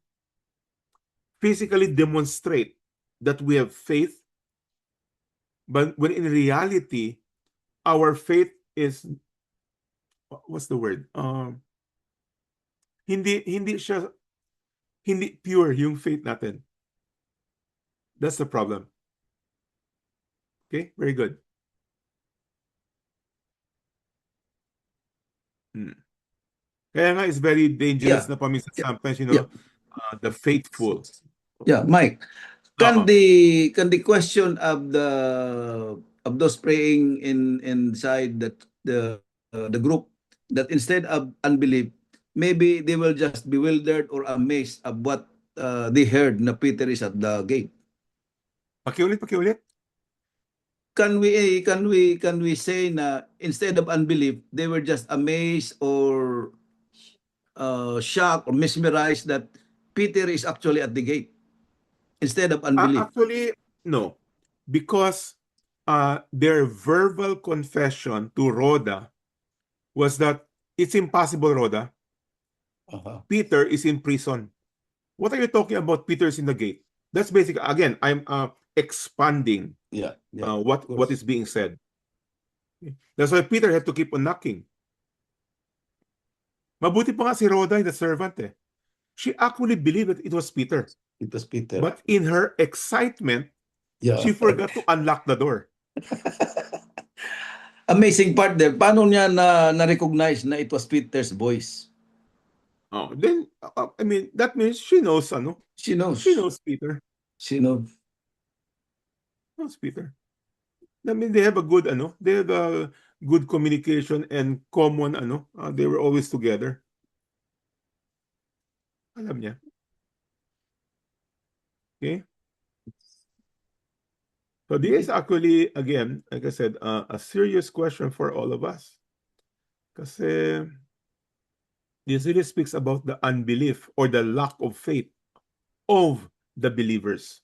physically demonstrate that we have faith, but when in reality, our faith is, what's the word? Hindi pure yung faith natin. That's the problem. Okay, very good. Kaya nga, it's very dangerous na paminsan sometimes, the faithful. Yeah, Mike. Can the question of those praying inside that the group, that instead of unbelief, maybe they will just bewildered or amazed of what they heard na Peter is at the gate? Pakiulit. Can we say na instead of unbelief, they were just amazed or shocked or mesmerized that Peter is actually at the gate instead of unbelief? Actually, no. Because their verbal confession to Rhoda was that it's impossible, Rhoda. Peter is in prison. What are you talking about? Peter's in the gate. That's basically, again, I'm expanding what is being said. That's why Peter had to keep on knocking. Mabuti pa nga si Rhoda, the servant. She actually believed that it was Peter. It was Peter. But in her excitement, she forgot to unlock the door. Amazing part there. Paano niya na-recognize na it was Peter's voice? Oh, then, I mean, that means she knows, She knows. She knows Peter. She knows. Knows Peter. I mean, they have a good, they have a good communication and common, they were always together. Alam niya. Okay? So this is actually, again, like I said, a serious question for all of us. Kasi this really speaks about the unbelief or the lack of faith of the believers.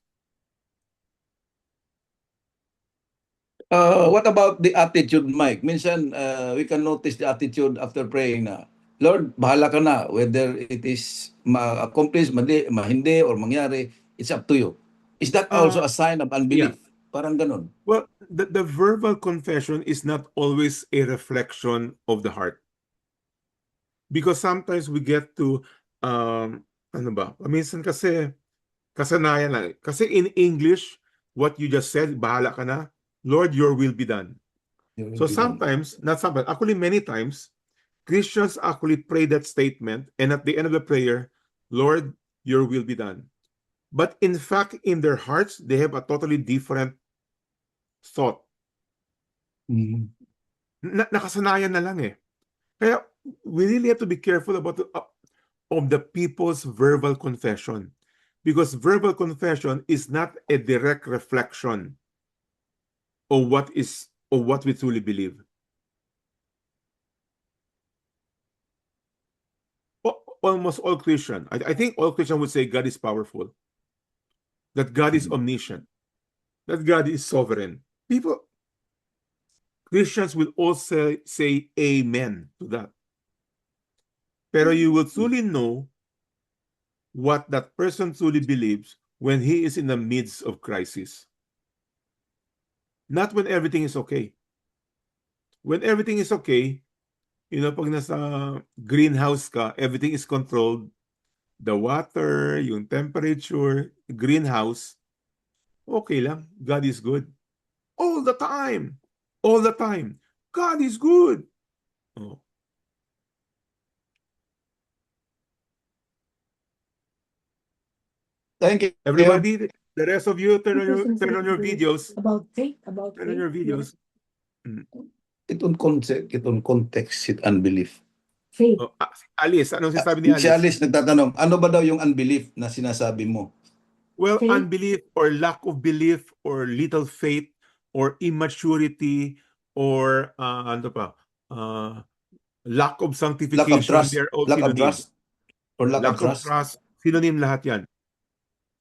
What about the attitude, Mike? Minsan, we can notice the attitude after praying na, Lord, bahala ka na. Whether it is ma-accomplish, hindi, or mangyari, it's up to you. Is that also a sign of unbelief? Yeah. Parang ganun. Well, the verbal confession is not always a reflection of the heart. Because sometimes we get to, minsan kasi, kasanayan lang. Kasi in English, what you just said, bahala ka na, Lord, your will be done. So sometimes, not sometimes, actually many times, Christians actually pray that statement, and at the end of the prayer, Lord, your will be done. But in fact, in their hearts, they have a totally different thought. Mhm. Nakasanayan na lang eh. Kaya we really have to be careful about of the people's verbal confession, because verbal confession is not a direct reflection of what we truly believe. Almost all Christian, I think all Christian would say God is powerful, that God is omniscient, that God is sovereign. Christians will also say amen to that. Pero you will truly know what that person truly believes when he is in the midst of crisis. Not when everything is okay. When everything is okay, pag nasa greenhouse ka, everything is controlled. The water, yung temperature, greenhouse, okay lang. God is good. All the time. All the time. God is good. Oh. Thank you. Everybody, the rest of you, turn on your videos. About faith, Turn on your videos. Mm. Itong context, unbelief. faith. Oh, Alice, anong sinasabi ni Si Alice? Alice nagtatanong, ano ba daw yung unbelief na sinasabi mo? Well, Faith. unbelief or lack of belief or little faith or immaturity or ano pa? Lack of sanctification. Lack of trust. They're all Lack of synonym. trust. Or lack of trust. Synonym lahat yan.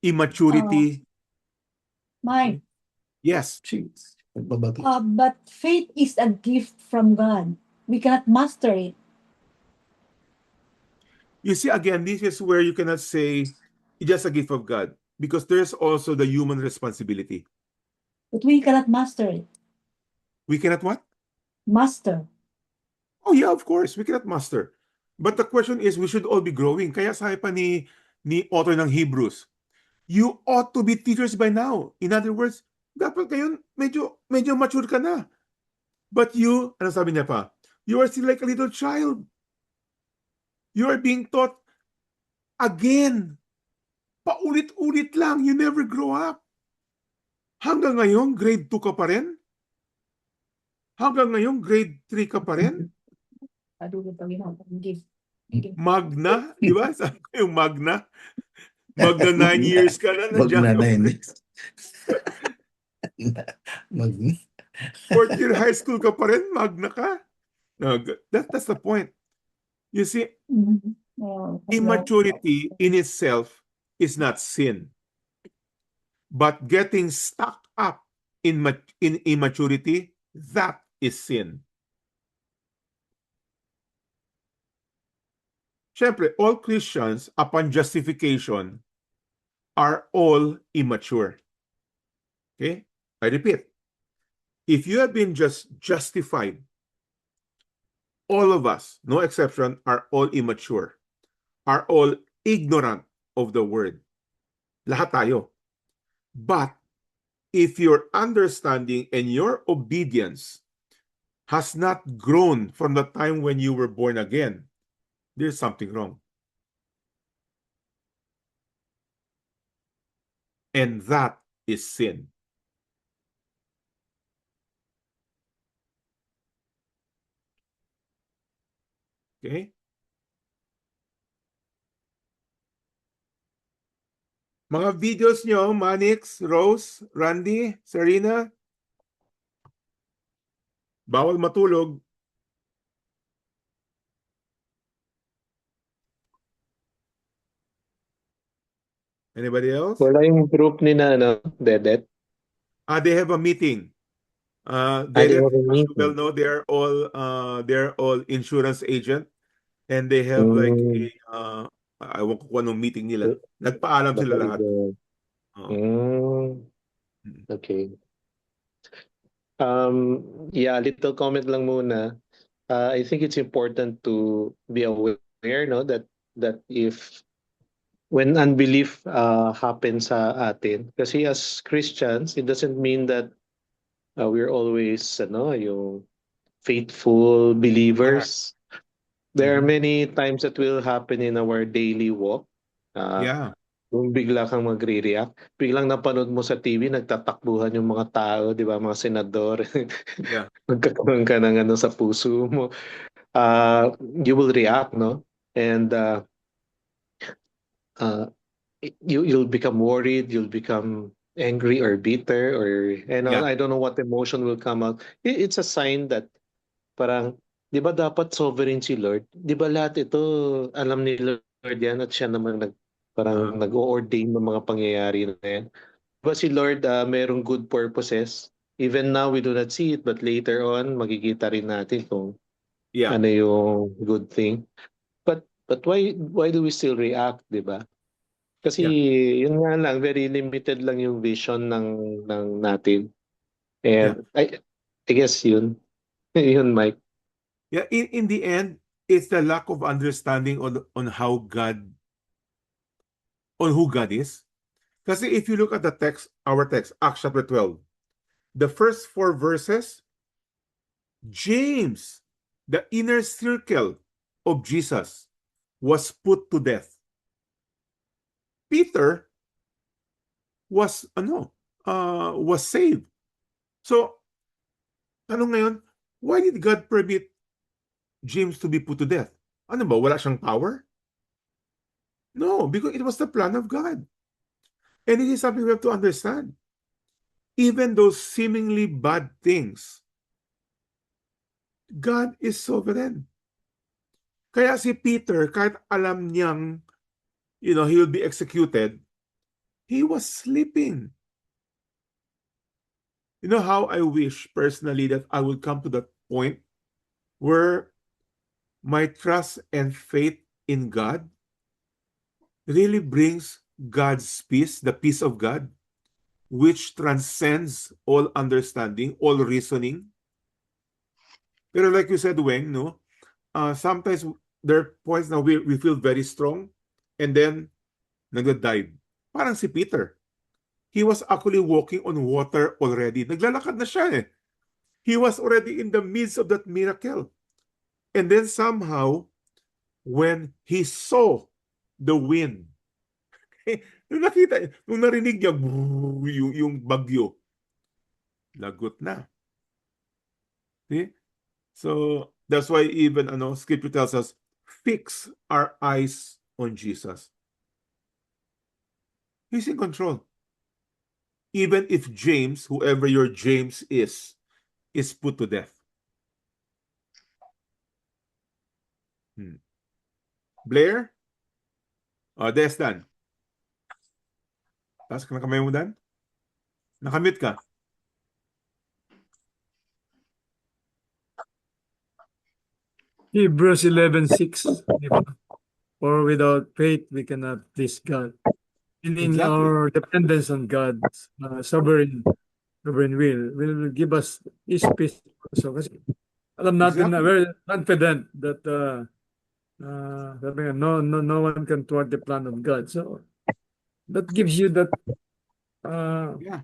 Immaturity. Mine. Yes. Nagbabati. But faith is a gift from God. We cannot master it. You see, again, this is where you cannot say it's just a gift of God, because there's also the human responsibility. But we cannot master it. We cannot what? Master. Oh yeah, of course, we cannot master. But the question is, we should all be growing. Kaya sabi pa ni author ng Hebrews, you ought to be teachers by now. In other words, dapat ngayon medyo mature ka na. But you, ano sabi niya pa? You are still like a little child. You are being taught again. Paulit-ulit lang. You never grow up. Hanggang ngayon, grade 2 ka pa rin? Hanggang ngayon, grade 3 ka pa rin? Magna, di ba? Sabi ko yung Magna. Magna 9 years ka na. Magna 9 years. Magna. Fourth year high school ka pa rin, Magna ka. No, that's the point. You see, immaturity in itself is not sin. But getting stuck up in immaturity, that is sin. Siyempre, all Christians, upon justification, are all immature. Okay? I repeat, if you have been just justified, all of us, no exception, are all immature, are all ignorant of the word. Lahat tayo. But if your understanding and your obedience has not grown from the time when you were born again, there's something wrong. And that is sin. Okay? Mga videos nyo, Manix, Rose, Randy, Serena, bawal matulog. Anybody else? Wala yung group ni na, Dedet. They have a meeting. They Dedet, have a as you well meeting. know, they're all insurance agent, and they have like a ewan ko kung anong meeting nila. Nagpaalam sila lahat. Okay. Yeah, little comment lang muna. I think it's important to be aware, no, that if when unbelief happens sa atin, kasi as Christians, it doesn't mean that we're always yung faithful believers. There are Mhm. many times that will happen in our daily walk. Yeah. Kung bigla kang magre-react, biglang napanood mo sa TV, nagtatakbuhan yung mga tao, di ba, mga senador. Yeah. Magkakaroon ka ng ano sa puso mo. You will react, no? And uh, you'll become worried, you'll become angry or bitter, or Yeah. I don't know what emotion will come out. It's a sign that parang, di ba dapat sovereign si Lord? Di ba lahat ito alam ni Lord yan at siya naman Uh, parang nag-o-ordain ng mga pangyayari na yan. Di ba si Lord merong good purposes? Even now we do not see it, but later on makikita rin natin kung yeah. ano yung good thing. But why do we still react, di ba? Kasi Yeah. yun nga lang, very limited lang yung vision ng natin. Yeah. And I guess yun. Yun, Mike. Yeah. In the end, it's the lack of understanding on who God is. Because if you look at the text, our text, Acts chapter 12, the first 4 verses, James, the inner circle of Jesus, was put to death. Peter was saved. So, ano ngayon, why did God permit James to be put to death? Ano ba, wala siyang power? No, because it was the plan of God. And it is something we have to understand. Even those seemingly bad things, God is sovereign. Kaya si Peter, kahit alam niyang, he will be executed, he was sleeping. You know how I wish personally that I would come to that point where my trust and faith in God really brings God's peace, the peace of God, which transcends all understanding, all reasoning. Pero like you said, Weng, no, sometimes there are points na we feel very strong and then nagda-dive. Parang si Peter. He was actually walking on water already. Naglalakad na siya eh. He was already in the midst of that miracle. And then somehow, when he saw the wind, nung narinig niya, yung bagyo, lagot na. See? So, that's why even, Scripture tells us, fix our eyes on Jesus. He's in control. Even if James, whoever your James is put to death. Blair? Destan. Taas ka na kamay mo, Dan? Nakamute ka. Hebrews 11:6, di ba? For without faith, we cannot please God. Meaning Exactly. our dependence on God's sovereign will give us His peace. So, kasi alam natin na Exactly. very confident that sabi nga, no one can thwart the plan of God. So, that gives you that Yeah.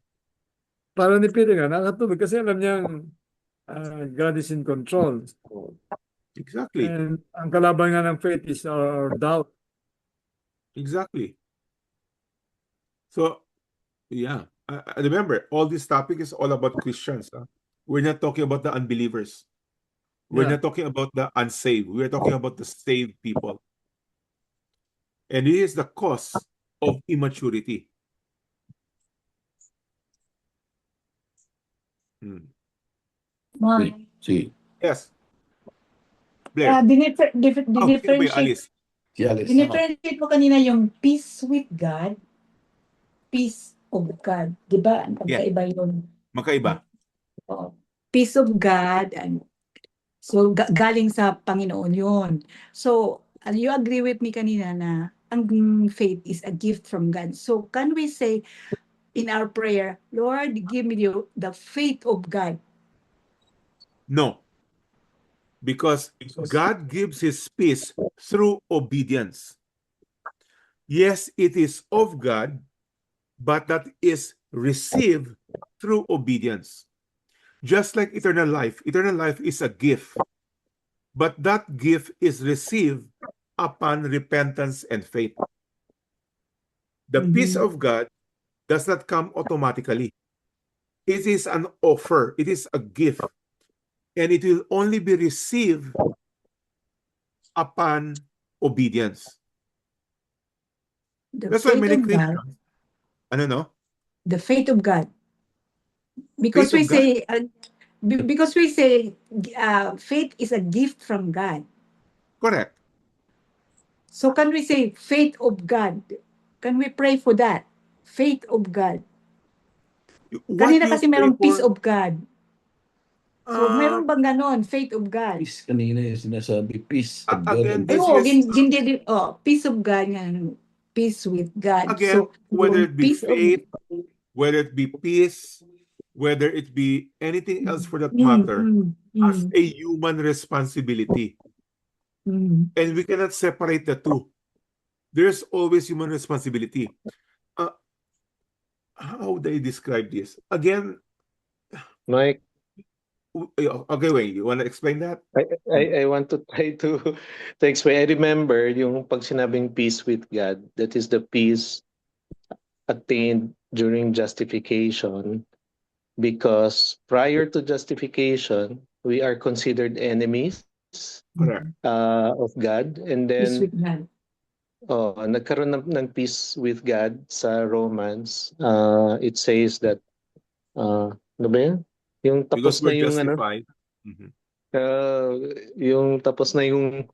para ni Peter nga, nakatulog kasi alam niyang God is in control. So, Exactly. and ang kalaban nga ng faith is our doubt. Exactly. So, yeah. Remember, all this topic is all about Christians. We're not talking about the unbelievers. We're Yeah. not talking about the unsaved. We're talking about the saved people. And it is the cause of immaturity. Ma'am, Si Yes. Blair. sino ba yung differentiate, Alice? si Alice. Dinifferentiate mo kanina yung peace with God, peace of God. Di ba? Magkaiba yun. Magkaiba. Oo. Peace of God. So, galing sa Panginoon yun. So, you agree with me kanina na ang faith is a gift from God. So, can we say in our prayer, Lord, give me the faith of God? No. Because God gives His peace through obedience. Yes, it is of God, but that is received through obedience. Just like eternal life is a gift, but that gift is received upon repentance and faith. The peace Mhm. of God does not come automatically. It is an offer, it is a gift, and it will only be received upon obedience. The That's why faith many of God, Christians, ano no? the faith of God. Because Faith we of God. say, because we say, faith is a gift from God. Correct. So can we say faith of God? Can we pray for that? Faith of God. What Kanina you kasi pray merong peace for, of God. So meron bang ganon? Faith of God. Peace kanina yung sinasabi, peace of God. again, Ay, this oo, is, hindi din, peace of God nga. Peace with God. again, So, whether yung it be peace of, faith, whether it be peace, whether it be anything else for that mm, matter, mm, as mm, a human responsibility. mm. And we cannot separate the two. There's always human responsibility. How would I describe this? Again, Mike, okay, wait, you want to explain that? I want to try to explain. I remember yung pag sinabing peace with God, that is the peace attained during justification, because prior to justification, we are considered enemies Correct. of God. And Peace then with God. nagkaroon ng peace with God sa Romans. It says that, ano ba yan? Yung Because tapos na we're yung ano, justified. Mhm. uh, yung tapos na yung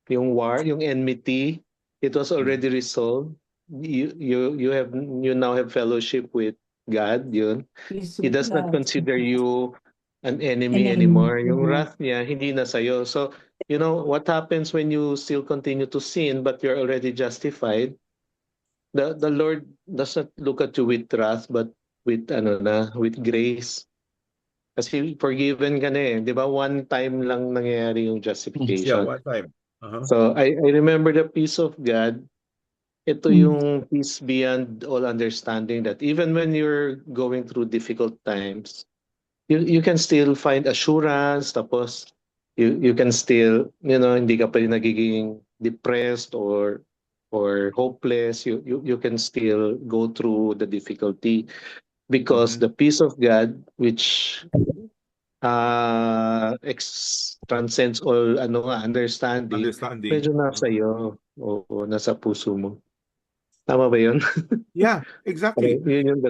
war, yung enmity, it was already resolved. You now have fellowship with God, yun. Peace He with does not God. consider you an enemy Enemy. anymore. Yung wrath niya, hindi na sa'yo. So, you know, what happens when you still continue to sin but you're already justified? The Lord does not look at you with wrath but with grace. Kasi forgiven ka na eh. Di ba? One time lang nangyayari yung Yeah, justification. one time. Uh-huh. So, I remember the peace of God. Ito Mm. yung peace beyond all understanding, that even when you're going through difficult times, you can still find assurance, tapos you can still, hindi ka pa rin nagiging depressed or hopeless. You can still go through the difficulty, because Mhm. the peace of God, which transcends all understanding, Understanding. medyo nasa iyo, o nasa puso mo. Tama ba yun? Yeah, exactly. Yun yung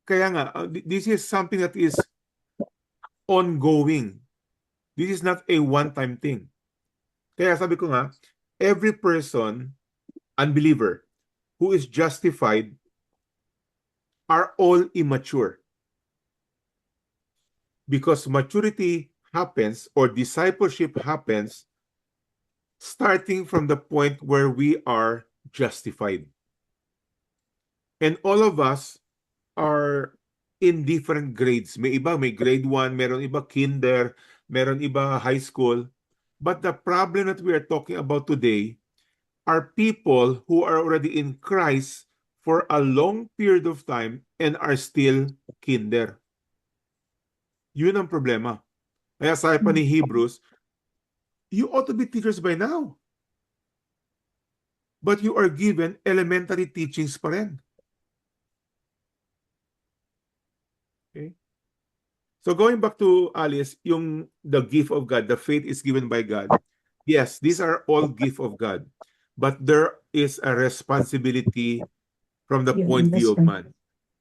Kaya nga, this is something that is ongoing. This is not a one-time thing. Kaya sabi ko nga, every person, unbeliever, who is justified are all immature. Because maturity happens, or discipleship happens, starting from the point where we are justified. And all of us are in different grades. May iba, may grade 1, meron iba kinder, meron iba high school. But the problem that we are talking about today are people who are already in Christ for a long period of time and are still kinder. Yun ang problema. Kaya sabi pa ni Hebrews, you ought to be teachers by now. But you are given elementary teachings pa rin. Okay? So going back to Alice, the gift of God, the faith is given by God. Yes, these are all gift of God. But there is a responsibility from the Yeah, point view of man.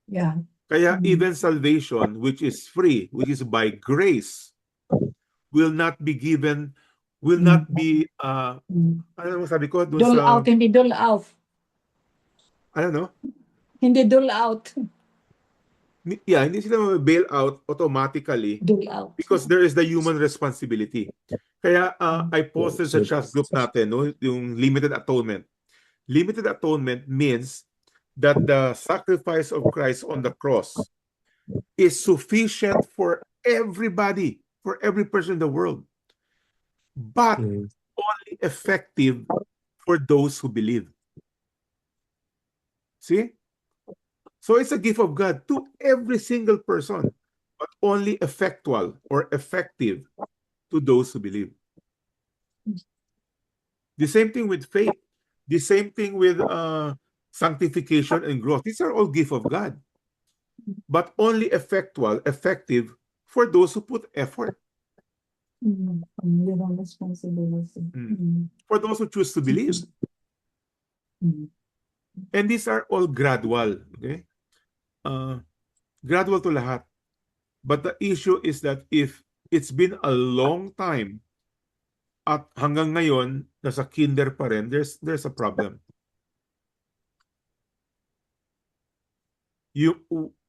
Yeah. Kaya Mm. even salvation, which is free, which is by grace, will not be given, will not be, ano mo sabi ko? Dun Dole sa, out, hindi dole out. I don't know. Hindi dole out. Yeah, hindi sila bail out automatically Dole out. because there is the human responsibility. Kaya I posted sa chat group natin, no, yung limited atonement. Limited atonement means that the sacrifice of Christ on the cross is sufficient for everybody, for every person in the world, but only effective for those who believe. See? So it's a gift of God to every single person, but only effectual or effective to those who believe. The same thing with faith. The same thing with sanctification and growth. These are all gift of God, but only effective for those who put effort, Yun ang responsibility. for those who choose to believe. And these are all gradual, okay? Gradual to lahat. But the issue is that if it's been a long time at hanggang ngayon nasa kinder pa rin, there's a problem. You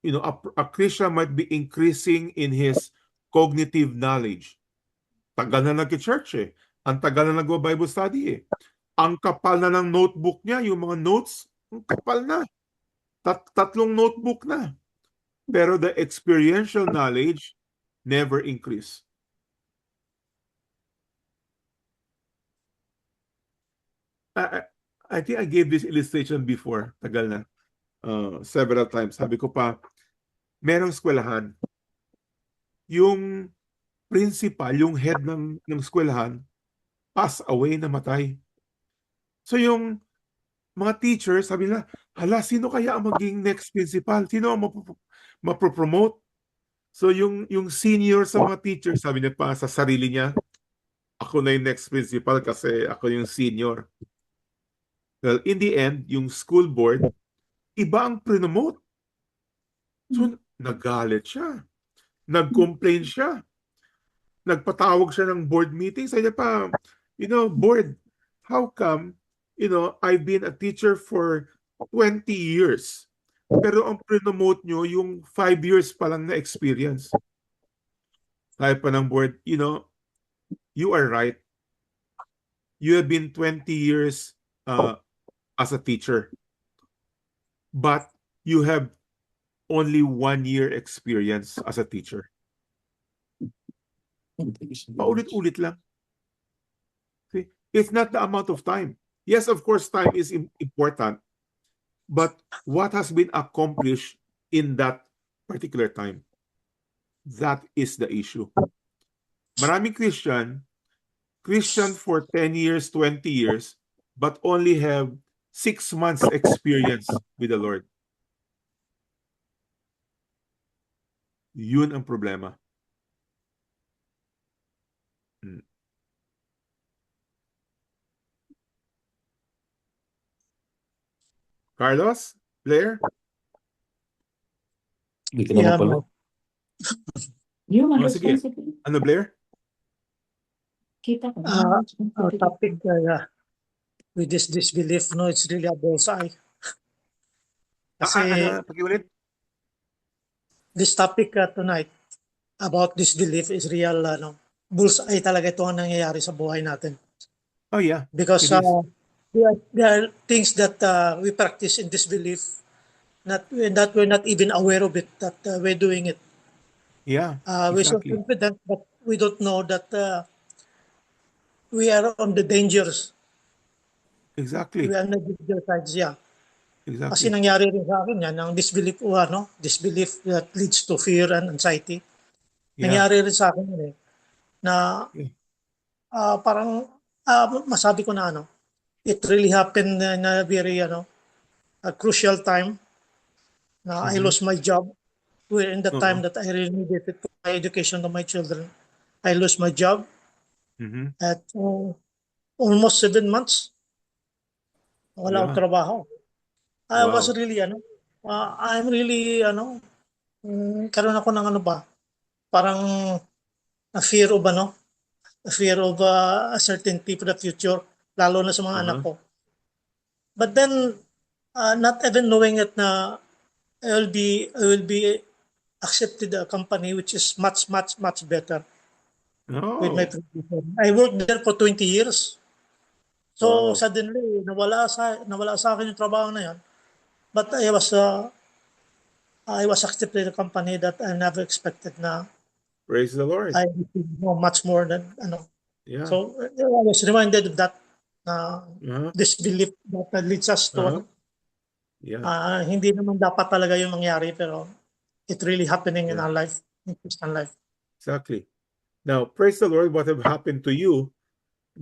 know, a Christian might be increasing in his cognitive knowledge. Tagal na nag-church eh. Ang tagal na nag-Bible study eh. Ang kapal na ng notebook niya, yung mga notes, ang kapal na. Tatlong notebook na. Pero the experiential knowledge never increase. I think I gave this illustration before, tagal na, several times. Sabi ko pa, merong eskwelahan, yung principal, yung head ng eskwelahan, pass away, namatay. So yung mga teachers, sabi nila, hala, sino kaya ang maging next principal? Sino ang mapropromote? So yung senior sa mga teachers, sabi niya pa sa sarili niya, ako na yung next principal kasi ako yung senior. Well, in the end, yung school board, iba ang promote. So, nagalit siya. Nag-complain siya. Nagpatawag siya ng board meeting. Sabi niya pa, board, how come, I've been a teacher for 20 years. Pero ang promote nyo, yung 5 years pa lang na experience. Sabi pa ng board, you are right. You have been 20 years as a teacher, but you have only 1 year experience as a teacher. Paulit-ulit lang. See? It's not the amount of time. Yes, of course, time is important, but what has been accomplished in that particular time? That is the issue. Maraming Christian for 10 years, 20 years, but only have 6 months experience with the Lord. Yun ang problema. Carlos? Blair? Hindi ka naman pala. Human Oh, sige. responsibility. Ano, Blair? Kita ko. Our topic with this disbelief, it's really a bullseye. Kasi Pakiulit? this topic tonight about disbelief is real, bullseye talaga ito ang nangyayari sa buhay natin. Oh, yeah. Because It is. there are things that we practice in disbelief that we're not even aware of it, that we're doing it. Yeah, We're so exactly. confident, but we don't know that we are on the dangers. Exactly. We are on the danger sides, yeah. Kasi Exactly. nangyari rin sa akin yan, ang disbelief disbelief that leads to fear and anxiety. Yeah. Nangyari rin sa akin yun na Yeah. parang masabi ko na it really happened in a very a crucial time na I lost my job. We're in the time that I really needed it for my education of my children. I lost my job at almost 7 months. Wala akong trabaho. I was really I'm really karoon ako ng parang a fear of uncertainty for the future, lalo na sa mga anak ko. But then not even knowing it na I will be accepted a company which is much better with my profession. I worked there for 20 years. So suddenly nawala sa akin yung trabaho na yan. But I was accepted in a company that I never expected na. Praise the Lord. I know much more than Yeah. So I was reminded of that disbelief that leads us to Yeah. hindi naman dapat talaga yung mangyari, pero it really happening in our life, in Christian life. Exactly. Now, praise the Lord, what have happened to you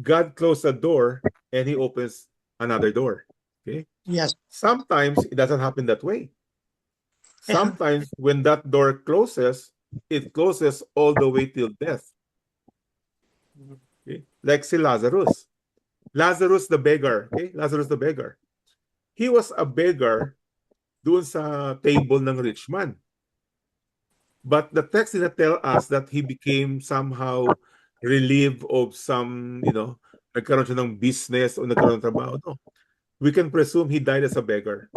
God closed a door and he opens another door. Okay? Yes. Sometimes it doesn't happen that way. Yeah. Sometimes when that door closes, it closes all the way till death. Okay? Like si Lazarus. Lazarus the beggar. Okay? Lazarus the beggar. He was a beggar doon sa table ng rich man. But the text didn't tell us that he became somehow relieved of some, nagkaroon siya ng business o nagkaroon ng trabaho. No. We can presume he died as a beggar.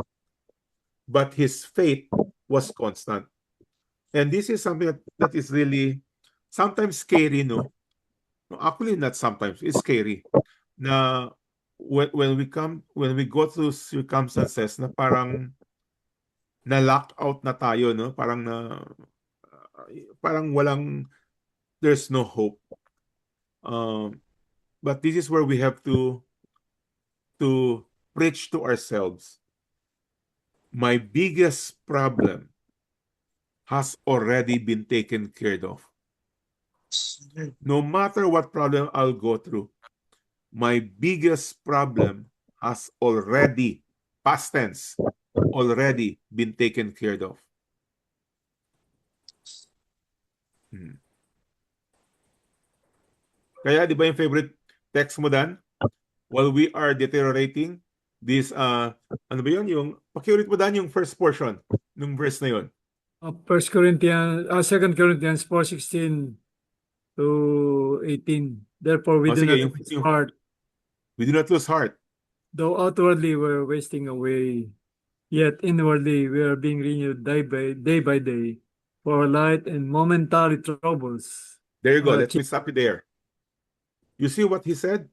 But his faith was constant. And this is something that is really sometimes scary, no? No, actually, not sometimes. It's scary. Na when we go through circumstances na parang na lock out na tayo, no? Parang there's no hope. But this is where we have to preach to ourselves. My biggest problem has already been taken care of. No matter what problem I'll go through, my biggest problem has already, past tense, already been taken care of. Kaya di ba yung favorite text mo, Dan? While we are deteriorating, this, ano ba yun? Pakiulit mo, Dan, yung first portion, ng verse na yun. 2 Corinthians 4:16 to 18. Therefore, we do Sige, not lose heart, we do not lose heart. though outwardly we're wasting away, yet inwardly we are being renewed day by day, for light and momentary troubles. There you go. Uh, Let me stop you there. You see what he said?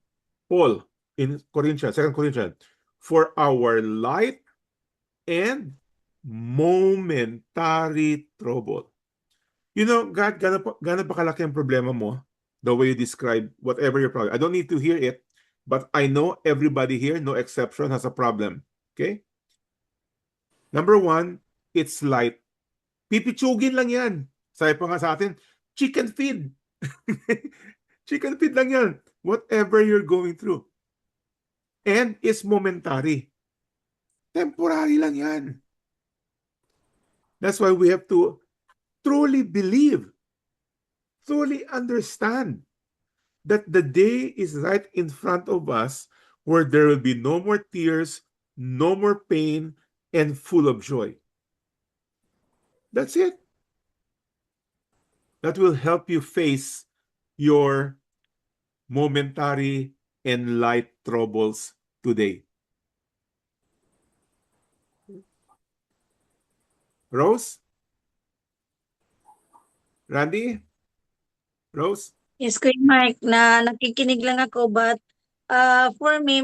Paul in Corinthians, 2 Corinthians, for our light and momentary trouble. You know, God, gano'n pa kalaki ang problema mo, the way you describe whatever your problem. I don't need to hear it, but I know everybody here, no exception, has a problem. Okay? Number one, it's light. Pipitsugin lang yan. Sabi pa nga sa atin, chicken feed. Chicken feed lang yan. Whatever you're going through. And it's momentary. Temporary lang yan. That's why we have to truly believe, truly understand that the day is right in front of us where there will be no more tears, no more pain, and full of joy. That's it. That will help you face your momentary and light troubles today. Rose? Randy? Rose? Yes, Kuya Mike, na nakikinig lang ako, but for me,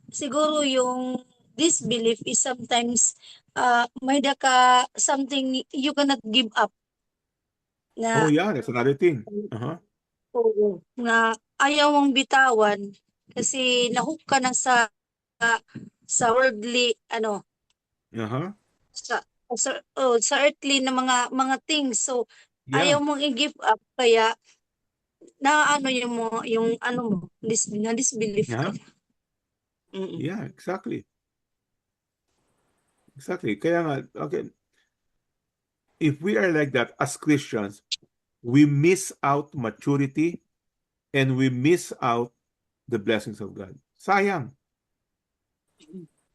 siguro yung disbelief is sometimes may something you cannot give up na Oh yeah, that's another thing. oo, na ayaw mong bitawan kasi nahook ka na sa worldly sa earthly na mga things, so Yeah. ayaw mong i-give up, kaya yung disbelief ka. Yeah, exactly. Exactly. Kaya nga, okay, if we are like that as Christians, we miss out maturity and we miss out the blessings of God. Sayang.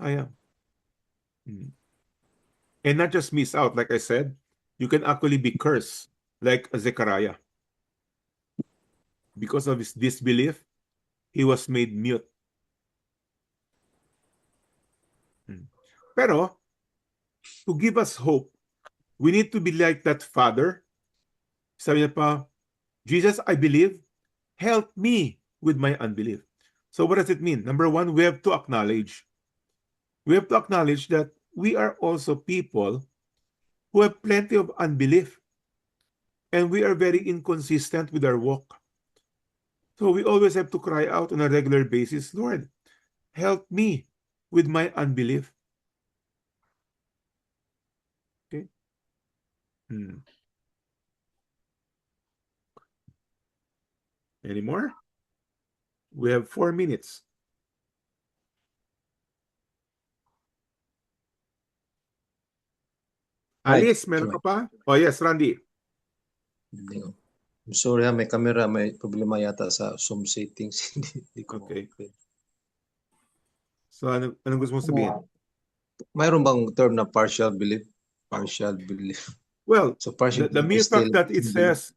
Sayang. And not just miss out, like I said, you can actually be cursed, like Zechariah. Because of his disbelief, he was made mute. Pero, to give us hope, we need to be like that father. Sabi niya pa, Jesus, I believe, help me with my unbelief. So what does it mean? Number one, we have to acknowledge. We have to acknowledge that we are also people who have plenty of unbelief. And we are very inconsistent with our walk. So we always have to cry out on a regular basis, Lord, help me with my unbelief. Okay? Any more? We have 4 minutes. Alice, meron ka pa? Oh, yes, Randy. I'm sorry, may camera, may problema yata sa Zoom settings. Hindi ko Okay. ma-open. So, anong gusto mo sabihin? Mayroon bang term na partial belief? Partial belief. Well, So partial the belief mere is still fact that it says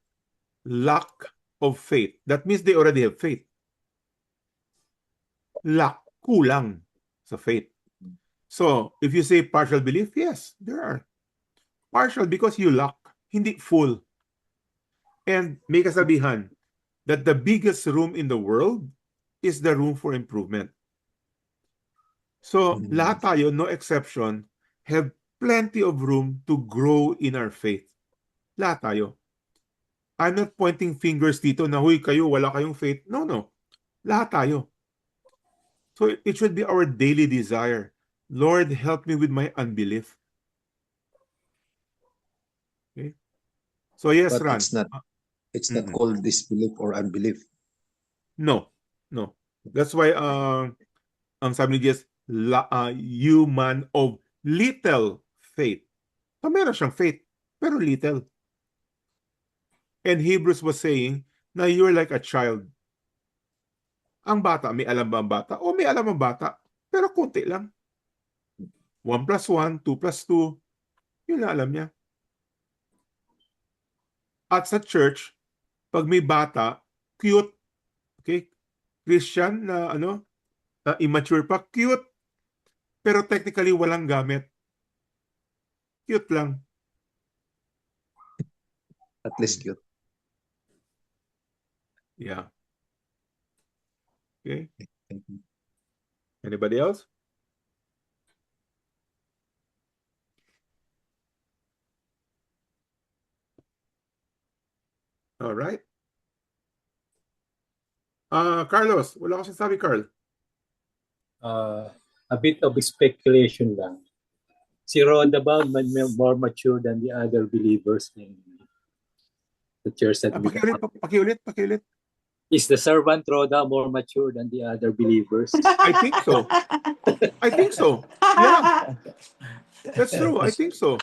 lack of faith, that means they already have faith. Lack, kulang sa faith. So, if you say partial belief, yes, there are. Partial because you lack, hindi full. And may kasabihan that the biggest room in the world is the room for improvement. So, lahat tayo, no exception, have plenty of room to grow in our faith. Lahat tayo. I'm not pointing fingers dito na, huy, kayo, wala kayong faith. No, no. Lahat tayo. So, it should be our daily desire. Lord, help me with my unbelief. Okay? So, yes, but Ran. it's not called disbelief or unbelief. No, no. That's why ang sabi ni Jesus, you man of little faith. So meron siyang faith, pero little. And Hebrews was saying na you're like a child. Ang bata, may alam ba ang bata? O may alam ang bata, pero konti lang. 1 plus 1, 2 plus 2, yun na alam niya. At sa church, pag may bata, cute, okay? Christian na immature pa, cute. Pero technically walang gamit. Cute lang. At least cute. Yeah. Okay. Anybody else? All right. Carlos, wala ka sabi, Carl. A bit of speculation lang. Si Rhoda ba more mature than the other believers in the church that we Pakiulit. Is the servant Rhoda more mature than the other believers? I think so. I think so. Yeah. That's true. I think so.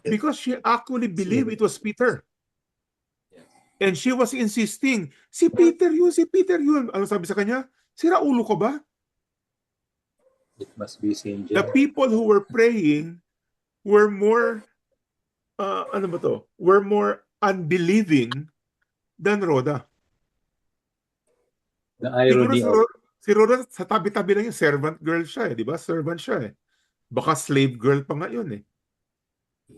Because she actually believed it was Peter. And she was insisting, si Peter yun. Ano sabi sa kanya? Sira ulo ko ba? It must be Saint The John. people who were praying were more, were more unbelieving than Rhoda. The irony of Si Rhoda sa tabi-tabi lang yung servant girl siya di ba? Servant siya Baka slave girl pa nga yun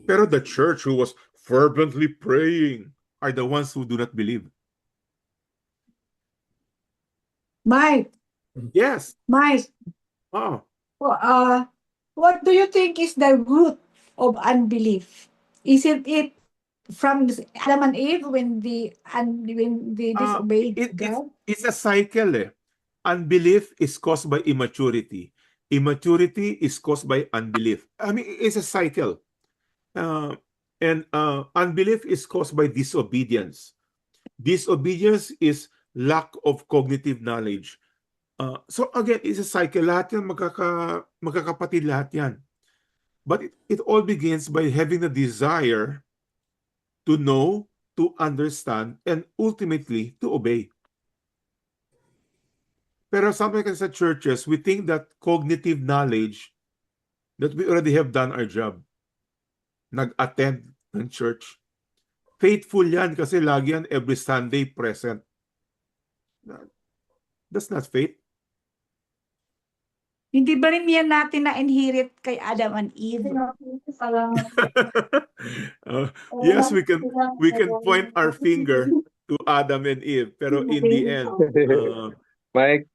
Pero the church who was fervently praying are the ones who do not believe. Mike, Yes. Oh. what do you think is the root of unbelief? Isn't it from Adam and Eve when they disobeyed God? It's a cycle Unbelief is caused by immaturity. Immaturity is caused by unbelief. I mean, it's a cycle. And unbelief is caused by disobedience. Disobedience is lack of cognitive knowledge. So again, it's a cycle. Lahat yan, magkakapatid lahat yan. But it all begins by having the desire to know, to understand, and ultimately to obey. Pero sometimes sa churches, we think that cognitive knowledge, that we already have done our job. Nag-attend ng church. Faithful yan kasi lagi yan every Sunday present. That's not faith. Hindi ba rin yan natin na-inherit kay Adam and Eve? Yes, we can point our finger to Adam and Eve, pero in the end, Mike,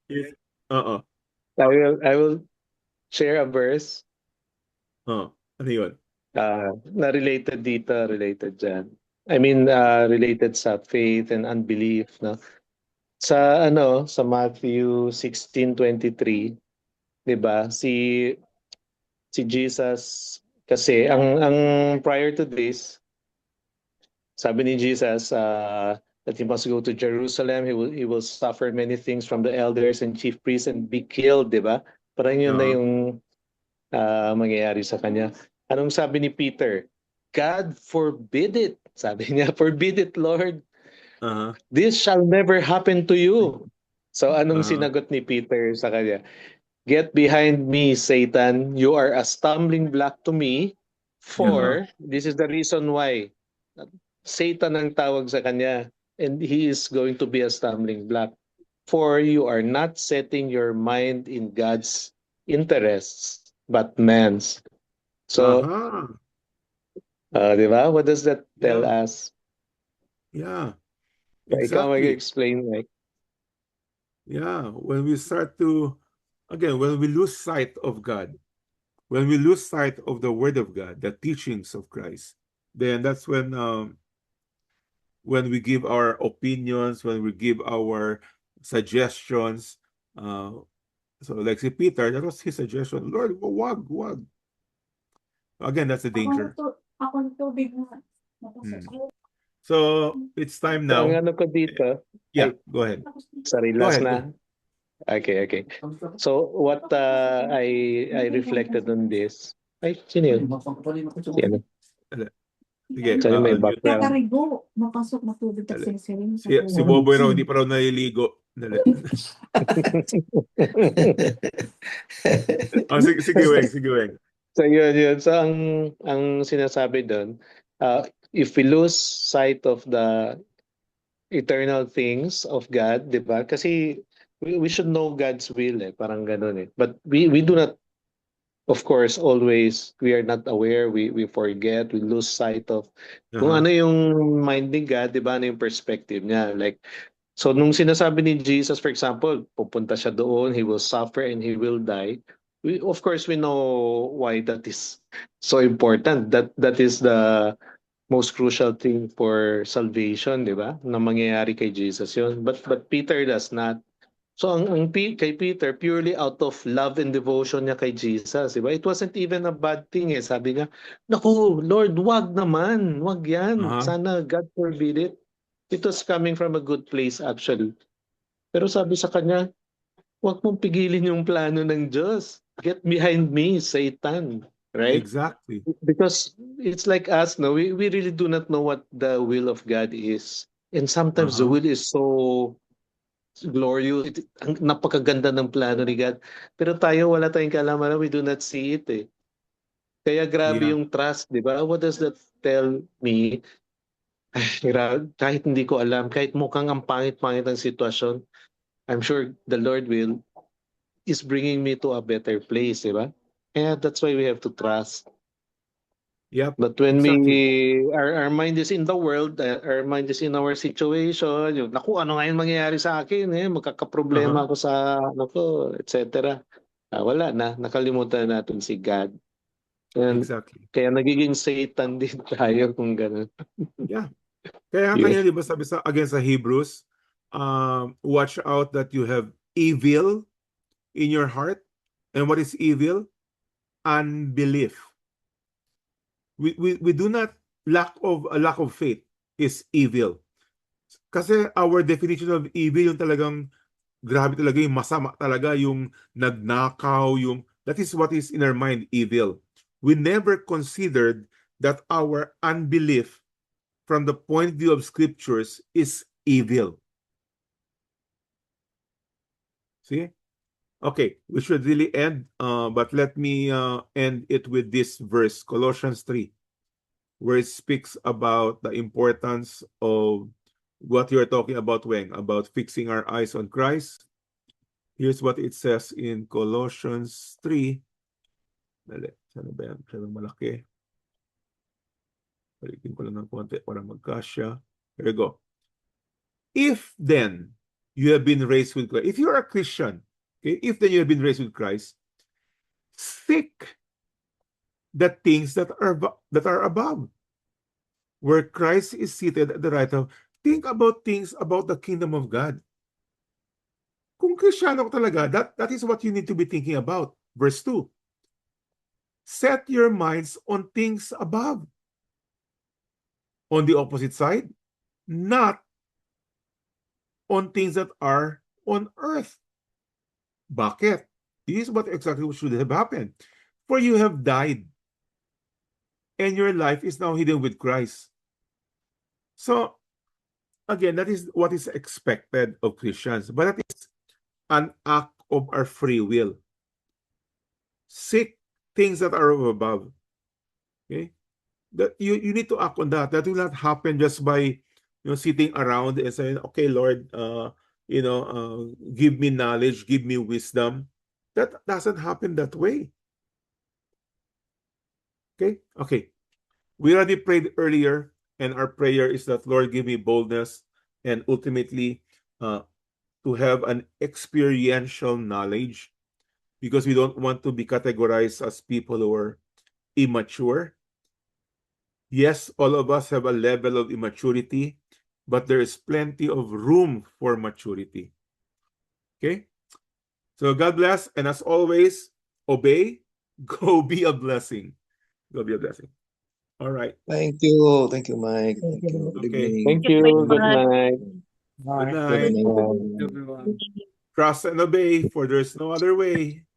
I will share a verse. Ano yun? Na related dito, related dyan. I mean, related sa faith and unbelief, no? Sa Matthew 16:23, 'di ba? Si Jesus kasi ang prior to this, sabi ni Jesus, that he must go to Jerusalem, he will suffer many things from the elders and chief priests and be killed, di ba? Parang yun na Uh-huh. yung mangyayari sa kanya. Anong sabi ni Peter? God forbid it. Sabi niya, forbid it, Lord. Uh-huh. This shall never happen to you. So anong Uh-huh. sinagot ni Peter sa kanya? Get behind me, Satan. You are a stumbling block to me. For this is the reason why Satan ang tawag sa kanya. And he is going to be a stumbling block. For you are not setting your mind in God's interests, but man's. So, Uh-huh. di ba? What does that tell Yeah. us? Yeah. Ikaw Exactly. mag-explain, Mike. Yeah. When we start to, again, when we lose sight of God, when we lose sight of the Word of God, the teachings of Christ, then that's when we give our opinions, when we give our suggestions. So like si Peter, that was his suggestion. Lord, wag. Again, that's a danger. So it's time So, ang now. ano ko dito, Yeah, go ahead. sorry, Go last ahead. na. Okay. So, what I reflected on this, ay, sino yun? Sino? Sige, Sorry, may unmute. background. Kakarigo, mapasok matubig Dali. tagsiling Si Boboy raw hindi pa raw naliligo. Dali. Sige, Weng. So yun. So ang sinasabi doon, if we lose sight of the eternal things of God, di ba? Kasi we should know God's will, parang ganun eh. But we do not, of course, always, we are not aware, we forget, we lose sight of kung Uh-huh. ano yung mind ni God, di ba? Ano yung perspective niya. Like, so nung sinasabi ni Jesus, for example, pupunta siya doon, he will suffer and he will die. Of course, we know why that is so important. That is the most crucial thing for salvation, di ba? Na mangyayari kay Jesus yun. But Peter does not. So kay Peter, purely out of love and devotion niya kay Jesus, di ba? It wasn't even a bad thing eh. Sabi niya, naku, Lord, wag naman. Wag yan. Uh-huh. Sana God forbid it. It was coming from a good place actually. Pero sabi sa kanya, wag mong pigilin yung plano ng Diyos. Get behind me, Satan. Right? Exactly. Because it's like us, no? We really do not know what the will of God is. And sometimes the Uh-huh. will is so glorious. Ang napakaganda ng plano ni God. Pero tayo, wala tayong kaalaman, we do not see it eh. Kaya grabe Yeah. yung trust, di ba? What does that tell me? Kahit hindi ko alam, kahit mukhang ang pangit-pangit ang sitwasyon, I'm sure the Lord is bringing me to a better place, di ba? Kaya that's why we have to trust. Yep. But when Exactly. our mind is in the world, our mind is in our situation, yung, naku, ano ngayon mangyayari sa akin, magkakaproblema Uh-huh. ako sa, etc. Wala na, nakalimutan natin si God. And Exactly. kaya nagiging Satan din tayo kung gano'n. Yeah. Kaya Yun. kanya, di ba sabi against sa Hebrews, watch out that you have evil in your heart. And what is evil? Unbelief. We do not lack of faith is evil. Kasi our definition of evil yung talagang grabe talaga, yung masama talaga, yung nagnakaw, that is what is in our mind evil. We never considered that our unbelief from the point of view of scriptures is evil. See? Okay, we should really end, but let me end it with this verse, Colossians 3, where it speaks about the importance of what you're talking about, Weng, about fixing our eyes on Christ. Here's what it says in Colossians 3. Dali, sana ba yan? Sana malaki. Balikin ko lang ng konti para magkasya. Here we go. If then you have been raised with Christ, if you're a Christian, okay, if then you have been raised with Christ, seek the things that are above, where Christ is seated at the right of. Think about things about the kingdom of God. Kung Kristiyano ka talaga, that is what you need to be thinking about. Verse 2. Set your minds on things above. On the opposite side, not on things that are on earth. Bakit? This is what exactly should have happened. For you have died, and your life is now hidden with Christ. So, again, that is what is expected of Christians, but that is an act of our free will. Seek things that are above. Okay? That you need to act on that. That will not happen just by sitting around and saying, okay, Lord, give me knowledge, give me wisdom. That doesn't happen that way. Okay. We already prayed earlier, and our prayer is that, Lord, give me boldness and ultimately to have an experiential knowledge, because we don't want to be categorized as people who are immature. Yes, all of us have a level of immaturity, but there is plenty of room for maturity. Okay? So God bless, and as always, obey, go be a blessing. Go be a blessing. All right. Thank you. Thank you, Mike. Thank Thank you. you. Good Okay. evening. Thank you. Good Bye. night. Good Good night. night. Everyone. Trust and obey, for there is no other way.